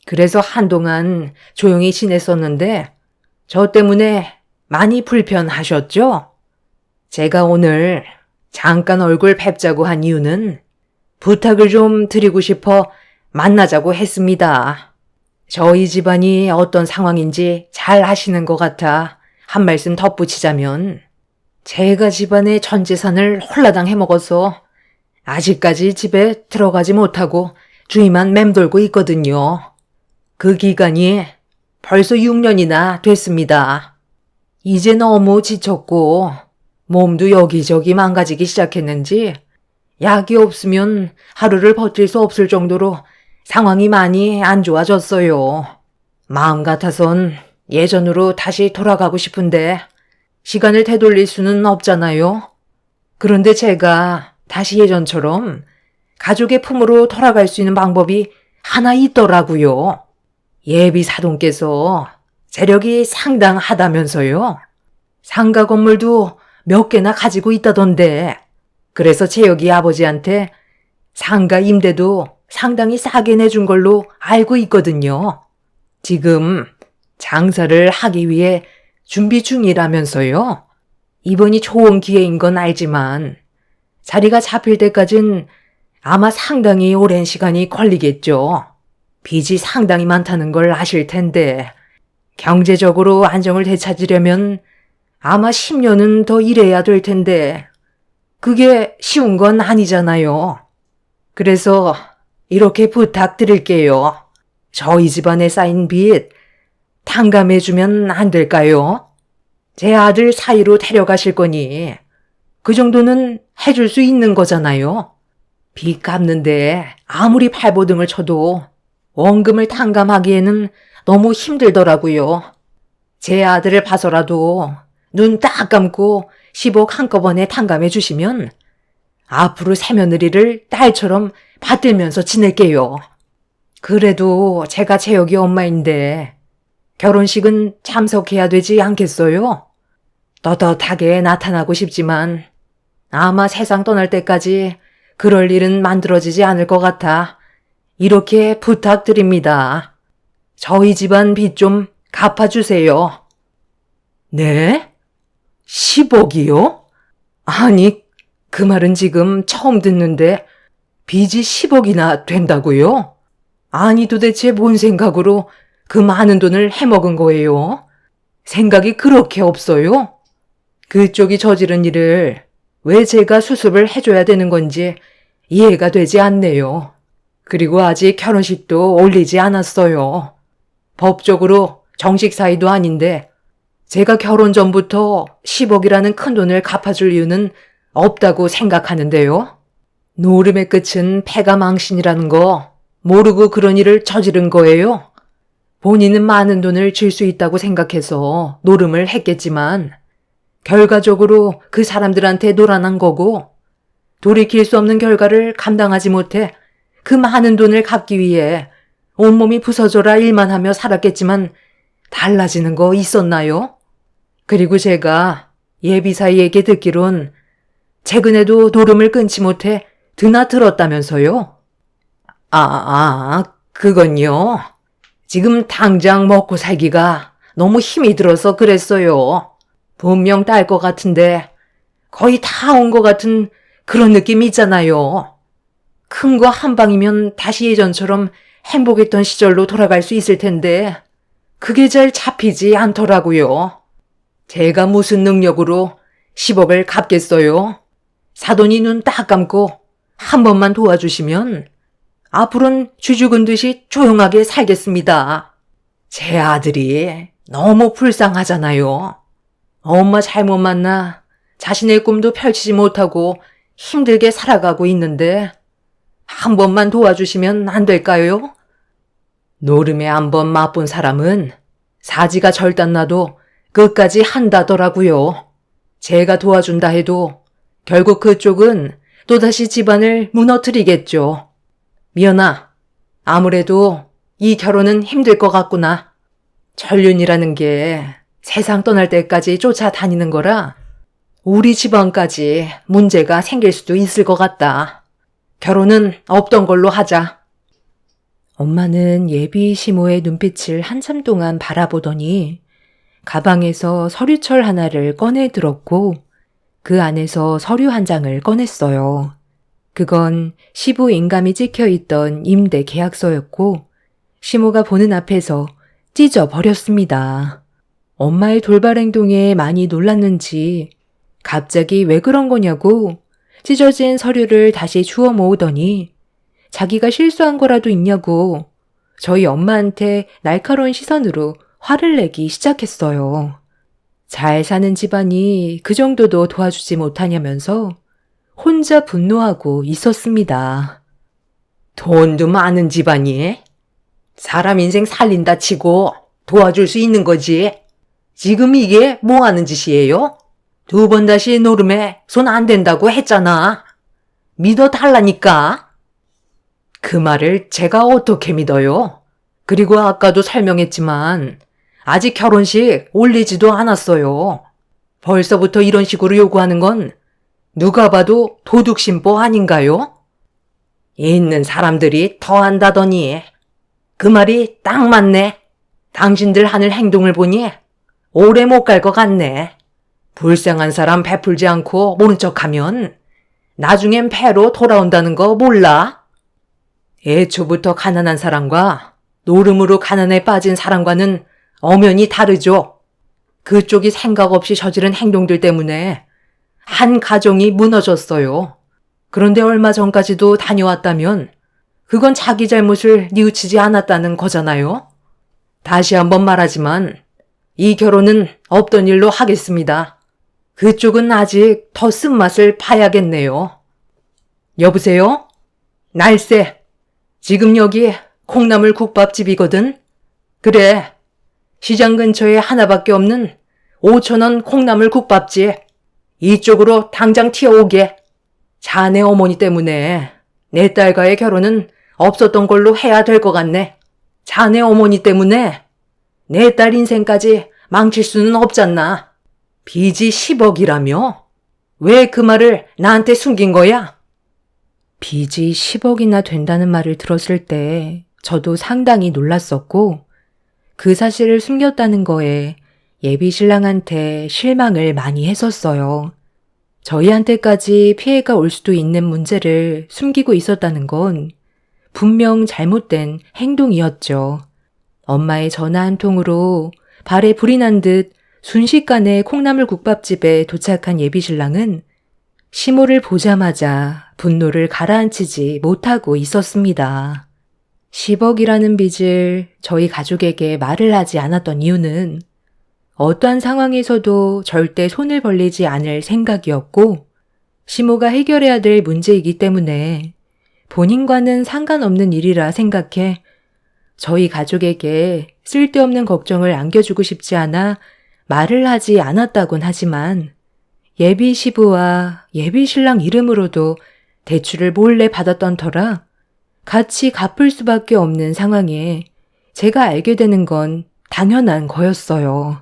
그래서 한동안 조용히 지냈었는데 저 때문에 많이 불편하셨죠? 제가 오늘 잠깐 얼굴 뵙자고 한 이유는 부탁을 좀 드리고 싶어 만나자고 했습니다. 저희 집안이 어떤 상황인지 잘 아시는 것 같아 한 말씀 덧붙이자면 제가 집안의 전 재산을 홀라당 해먹어서 아직까지 집에 들어가지 못하고 주위만 맴돌고 있거든요. 그 기간이 벌써 6년이나 됐습니다. 이제 너무 지쳤고 몸도 여기저기 망가지기 시작했는지 약이 없으면 하루를 버틸 수 없을 정도로 상황이 많이 안 좋아졌어요. 마음 같아선 예전으로 다시 돌아가고 싶은데 시간을 되돌릴 수는 없잖아요. 그런데 제가 다시 예전처럼 가족의 품으로 돌아갈 수 있는 방법이 하나 있더라고요. 예비 사돈께서 재력이 상당하다면서요. 상가 건물도 몇 개나 가지고 있다던데 그래서 재혁이 아버지한테 상가 임대도 상당히 싸게 내준 걸로 알고 있거든요. 지금 장사를 하기 위해 준비 중이라면서요. 이번이 좋은 기회인 건 알지만 자리가 잡힐 때까진 아마 상당히 오랜 시간이 걸리겠죠. 빚이 상당히 많다는 걸 아실 텐데 경제적으로 안정을 되찾으려면 아마 10년은 더 일해야 될 텐데 그게 쉬운 건 아니잖아요. 그래서 이렇게 부탁드릴게요. 저희 집안에 쌓인 빚 탕감해주면 안 될까요? 제 아들 사이로 데려가실 거니 그 정도는 해줄 수 있는 거잖아요. 빚 갚는데 아무리 발버둥을 쳐도 원금을 탕감하기에는 너무 힘들더라고요. 제 아들을 봐서라도 눈 딱 감고 10억 한꺼번에 탕감해 주시면 앞으로 새며느리를 딸처럼 받들면서 지낼게요. 그래도 제가 재혁이 엄마인데 결혼식은 참석해야 되지 않겠어요? 떳떳하게 나타나고 싶지만 아마 세상 떠날 때까지 그럴 일은 만들어지지 않을 것 같아 이렇게 부탁드립니다. 저희 집안 빚 좀 갚아주세요. 네? 10억이요? 아니, 그 말은 지금 처음 듣는데 빚이 10억이나 된다고요? 아니 도대체 뭔 생각으로 그 많은 돈을 해먹은 거예요? 생각이 그렇게 없어요? 그쪽이 저지른 일을 왜 제가 수습을 해줘야 되는 건지 이해가 되지 않네요. 그리고 아직 결혼식도 올리지 않았어요. 법적으로 정식 사이도 아닌데 제가 결혼 전부터 10억이라는 큰 돈을 갚아줄 이유는 없다고 생각하는데요. 노름의 끝은 패가 망신이라는 거 모르고 그런 일을 저지른 거예요. 본인은 많은 돈을 줄 수 있다고 생각해서 노름을 했겠지만 결과적으로 그 사람들한테 놀아난 거고 돌이킬 수 없는 결과를 감당하지 못해 그 많은 돈을 갚기 위해 온몸이 부서져라 일만 하며 살았겠지만 달라지는 거 있었나요? 그리고 제가 예비사이에게 듣기론 최근에도 노름을 끊지 못해 드나들었다면서요? 그건요. 지금 당장 먹고 살기가 너무 힘이 들어서 그랬어요. 분명 딸 것 같은데 거의 다 온 것 같은 그런 느낌이 있잖아요. 큰 거 한 방이면 다시 예전처럼 행복했던 시절로 돌아갈 수 있을 텐데 그게 잘 잡히지 않더라고요. 제가 무슨 능력으로 10억을 갚겠어요? 사돈이 눈 딱 감고 한 번만 도와주시면 앞으로는 쥐죽은 듯이 조용하게 살겠습니다. 제 아들이 너무 불쌍하잖아요. 엄마 잘못 만나 자신의 꿈도 펼치지 못하고 힘들게 살아가고 있는데 한 번만 도와주시면 안 될까요? 노름에 한 번 맛본 사람은 사지가 절단나도 끝까지 한다더라고요. 제가 도와준다 해도 결국 그쪽은 또다시 집안을 무너뜨리겠죠. 미연아, 아무래도 이 결혼은 힘들 것 같구나. 전륜이라는 게 세상 떠날 때까지 쫓아다니는 거라 우리 집안까지 문제가 생길 수도 있을 것 같다. 결혼은 없던 걸로 하자. 엄마는 예비 시모의 눈빛을 한참 동안 바라보더니 가방에서 서류철 하나를 꺼내 들었고 그 안에서 서류 한 장을 꺼냈어요. 그건 시부 인감이 찍혀 있던 임대 계약서였고 시모가 보는 앞에서 찢어 버렸습니다. 엄마의 돌발 행동에 많이 놀랐는지 갑자기 왜 그런 거냐고 찢어진 서류를 다시 주워 모으더니 자기가 실수한 거라도 있냐고 저희 엄마한테 날카로운 시선으로 화를 내기 시작했어요. 잘 사는 집안이 그 정도도 도와주지 못하냐면서 혼자 분노하고 있었습니다. 돈도 많은 집안이 사람 인생 살린다 치고 도와줄 수 있는 거지. 지금 이게 뭐 하는 짓이에요? 2번 다시 노름에 손 안 된다고 했잖아. 믿어 달라니까. 그 말을 제가 어떻게 믿어요? 그리고 아까도 설명했지만 아직 결혼식 올리지도 않았어요. 벌써부터 이런 식으로 요구하는 건 누가 봐도 도둑심보 아닌가요? 있는 사람들이 더 한다더니 그 말이 딱 맞네. 당신들 하는 행동을 보니 오래 못 갈 것 같네. 불쌍한 사람 베풀지 않고 모른 척하면 나중엔 패로 돌아온다는 거 몰라? 애초부터 가난한 사람과 노름으로 가난에 빠진 사람과는 엄연히 다르죠. 그쪽이 생각 없이 저지른 행동들 때문에 한 가정이 무너졌어요. 그런데 얼마 전까지도 다녀왔다면 그건 자기 잘못을 뉘우치지 않았다는 거잖아요. 다시 한번 말하지만 이 결혼은 없던 일로 하겠습니다. 그쪽은 아직 더 쓴맛을 봐야겠네요. 여보세요? 날쌔. 지금 여기 콩나물 국밥집이거든. 그래. 시장 근처에 하나밖에 없는 5,000원 콩나물 국밥집. 이쪽으로 당장 튀어오게. 자네 어머니 때문에 내 딸과의 결혼은 없었던 걸로 해야 될 것 같네. 자네 어머니 때문에 내 딸 인생까지 망칠 수는 없잖나. 빚이 10억이라며? 왜 그 말을 나한테 숨긴 거야? 빚이 10억이나 된다는 말을 들었을 때 저도 상당히 놀랐었고 그 사실을 숨겼다는 거에 예비 신랑한테 실망을 많이 했었어요. 저희한테까지 피해가 올 수도 있는 문제를 숨기고 있었다는 건 분명 잘못된 행동이었죠. 엄마의 전화 한 통으로 발에 불이 난 듯 순식간에 콩나물 국밥집에 도착한 예비 신랑은 시모를 보자마자 분노를 가라앉히지 못하고 있었습니다. 10억이라는 빚을 저희 가족에게 말을 하지 않았던 이유는 어떠한 상황에서도 절대 손을 벌리지 않을 생각이었고 시모가 해결해야 될 문제이기 때문에 본인과는 상관없는 일이라 생각해 저희 가족에게 쓸데없는 걱정을 안겨주고 싶지 않아 말을 하지 않았다곤 하지만 예비 시부와 예비 신랑 이름으로도 대출을 몰래 받았던 터라 같이 갚을 수밖에 없는 상황에 제가 알게 되는 건 당연한 거였어요.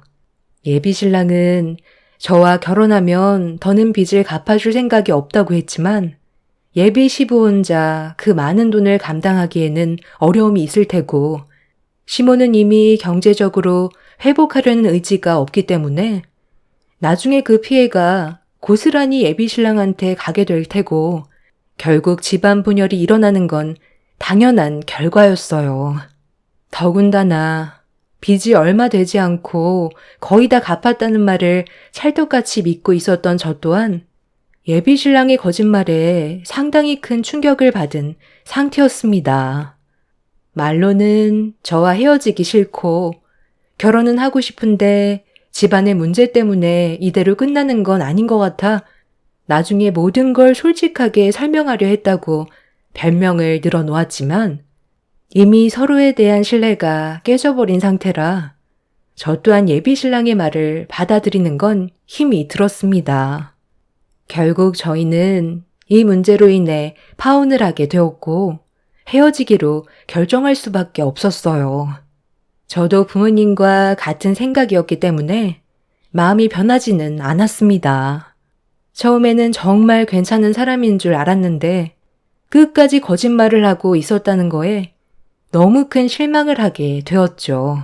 예비 신랑은 저와 결혼하면 더는 빚을 갚아줄 생각이 없다고 했지만 예비 시부 혼자 그 많은 돈을 감당하기에는 어려움이 있을 테고 시모는 이미 경제적으로 회복하려는 의지가 없기 때문에 나중에 그 피해가 고스란히 예비 신랑한테 가게 될 테고 결국 집안 분열이 일어나는 건 당연한 결과였어요. 더군다나 빚이 얼마 되지 않고 거의 다 갚았다는 말을 찰떡같이 믿고 있었던 저 또한 예비 신랑의 거짓말에 상당히 큰 충격을 받은 상태였습니다. 말로는 저와 헤어지기 싫고 결혼은 하고 싶은데 집안의 문제 때문에 이대로 끝나는 건 아닌 것 같아 나중에 모든 걸 솔직하게 설명하려 했다고 별명을 늘어놓았지만 이미 서로에 대한 신뢰가 깨져버린 상태라 저 또한 예비 신랑의 말을 받아들이는 건 힘이 들었습니다. 결국 저희는 이 문제로 인해 파혼을 하게 되었고 헤어지기로 결정할 수밖에 없었어요. 저도 부모님과 같은 생각이었기 때문에 마음이 변하지는 않았습니다. 처음에는 정말 괜찮은 사람인 줄 알았는데 끝까지 거짓말을 하고 있었다는 거에 너무 큰 실망을 하게 되었죠.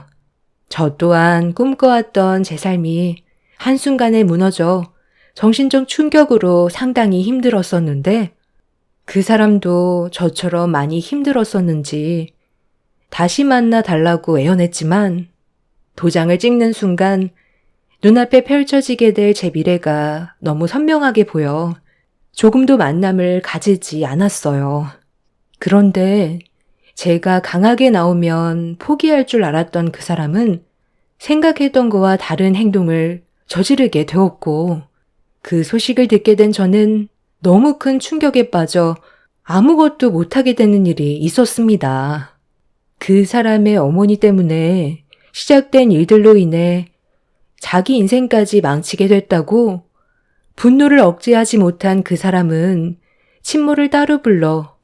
저 또한 꿈꿔왔던 제 삶이 한순간에 무너져 정신적 충격으로 상당히 힘들었었는데 그 사람도 저처럼 많이 힘들었었는지 다시 만나 달라고 애원했지만 도장을 찍는 순간 눈앞에 펼쳐지게 될 제 미래가 너무 선명하게 보여 조금도 만남을 가지지 않았어요. 그런데 제가 강하게 나오면 포기할 줄 알았던 그 사람은 생각했던 거와 다른 행동을 저지르게 되었고 그 소식을 듣게 된 저는 너무 큰 충격에 빠져 아무것도 못하게 되는 일이 있었습니다. 그 사람의 어머니 때문에 시작된 일들로 인해 자기 인생까지 망치게 됐다고 분노를 억제하지 못한 그 사람은 친모를 따로 불러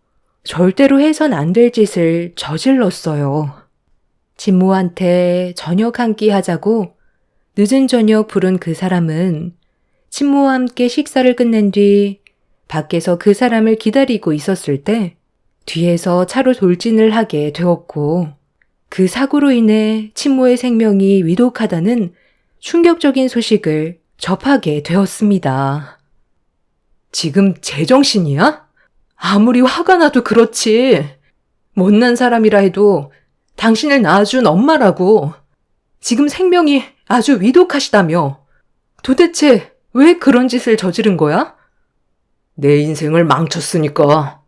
절대로 해선 안 될 짓을 저질렀어요. 친모한테 저녁 한 끼 하자고 늦은 저녁 부른 그 사람은 친모와 함께 식사를 끝낸 뒤 밖에서 그 사람을 기다리고 있었을 때 뒤에서 차로 돌진을 하게 되었고 그 사고로 인해 친모의 생명이 위독하다는 충격적인 소식을 접하게 되었습니다. 지금 제정신이야? 아무리 화가 나도 그렇지. 못난 사람이라 해도 당신을 낳아준 엄마라고. 지금 생명이 아주 위독하시다며. 도대체 왜 그런 짓을 저지른 거야? 내 인생을 망쳤으니까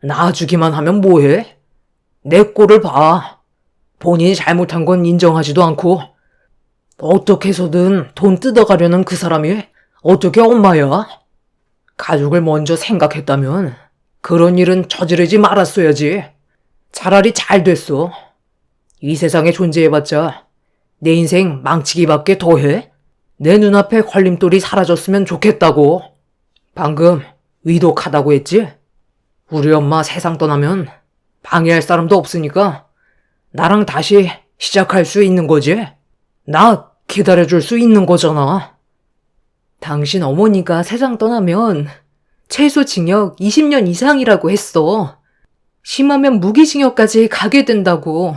낳아주기만 하면 뭐해? 내 꼴을 봐. 본인이 잘못한 건 인정하지도 않고 어떻게 해서든 돈 뜯어가려는 그 사람이 어떻게 엄마야? 가족을 먼저 생각했다면 그런 일은 저지르지 말았어야지. 차라리 잘 됐어. 이 세상에 존재해봤자 내 인생 망치기밖에 더해? 내 눈앞에 걸림돌이 사라졌으면 좋겠다고. 방금 위독하다고 했지? 우리 엄마 세상 떠나면 방해할 사람도 없으니까 나랑 다시 시작할 수 있는 거지? 나 기다려줄 수 있는 거잖아. 당신 어머니가 세상 떠나면 최소 징역 20년 이상이라고 했어. 심하면 무기징역까지 가게 된다고.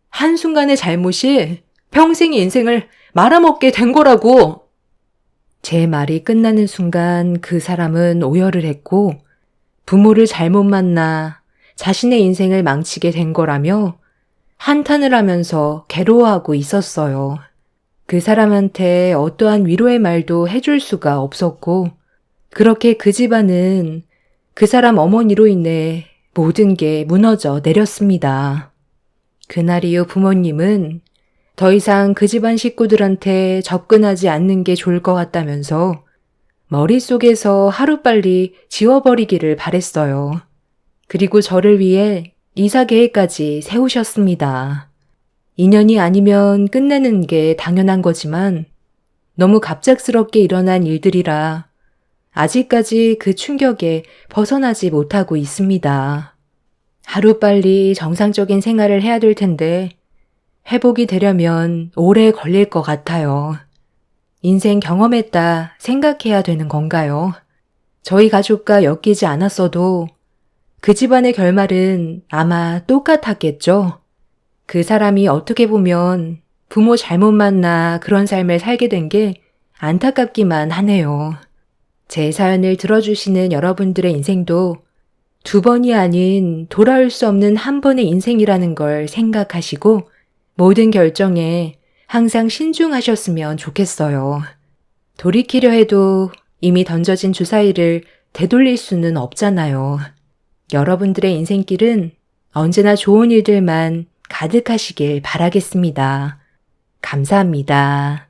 한순간의 잘못이 평생의 인생을 말아먹게 된 거라고. 제 말이 끝나는 순간 그 사람은 오열을 했고 부모를 잘못 만나 자신의 인생을 망치게 된 거라며 한탄을 하면서 괴로워하고 있었어요. 그 사람한테 어떠한 위로의 말도 해줄 수가 없었고 그렇게 그 집안은 그 사람 어머니로 인해 모든 게 무너져 내렸습니다. 그날 이후 부모님은 더 이상 그 집안 식구들한테 접근하지 않는 게 좋을 것 같다면서 머릿속에서 하루빨리 지워버리기를 바랬어요. 그리고 저를 위해 이사 계획까지 세우셨습니다. 인연이 아니면 끝내는 게 당연한 거지만 너무 갑작스럽게 일어난 일들이라 아직까지 그 충격에 벗어나지 못하고 있습니다. 하루빨리 정상적인 생활을 해야 될 텐데 회복이 되려면 오래 걸릴 것 같아요. 인생 경험했다 생각해야 되는 건가요? 저희 가족과 엮이지 않았어도 그 집안의 결말은 아마 똑같았겠죠? 그 사람이 어떻게 보면 부모 잘못 만나 그런 삶을 살게 된 게 안타깝기만 하네요. 제 사연을 들어주시는 여러분들의 인생도 두 번이 아닌 돌아올 수 없는 한 번의 인생이라는 걸 생각하시고 모든 결정에 항상 신중하셨으면 좋겠어요. 돌이키려 해도 이미 던져진 주사위를 되돌릴 수는 없잖아요. 여러분들의 인생길은 언제나 좋은 일들만 가득하시길 바라겠습니다. 감사합니다.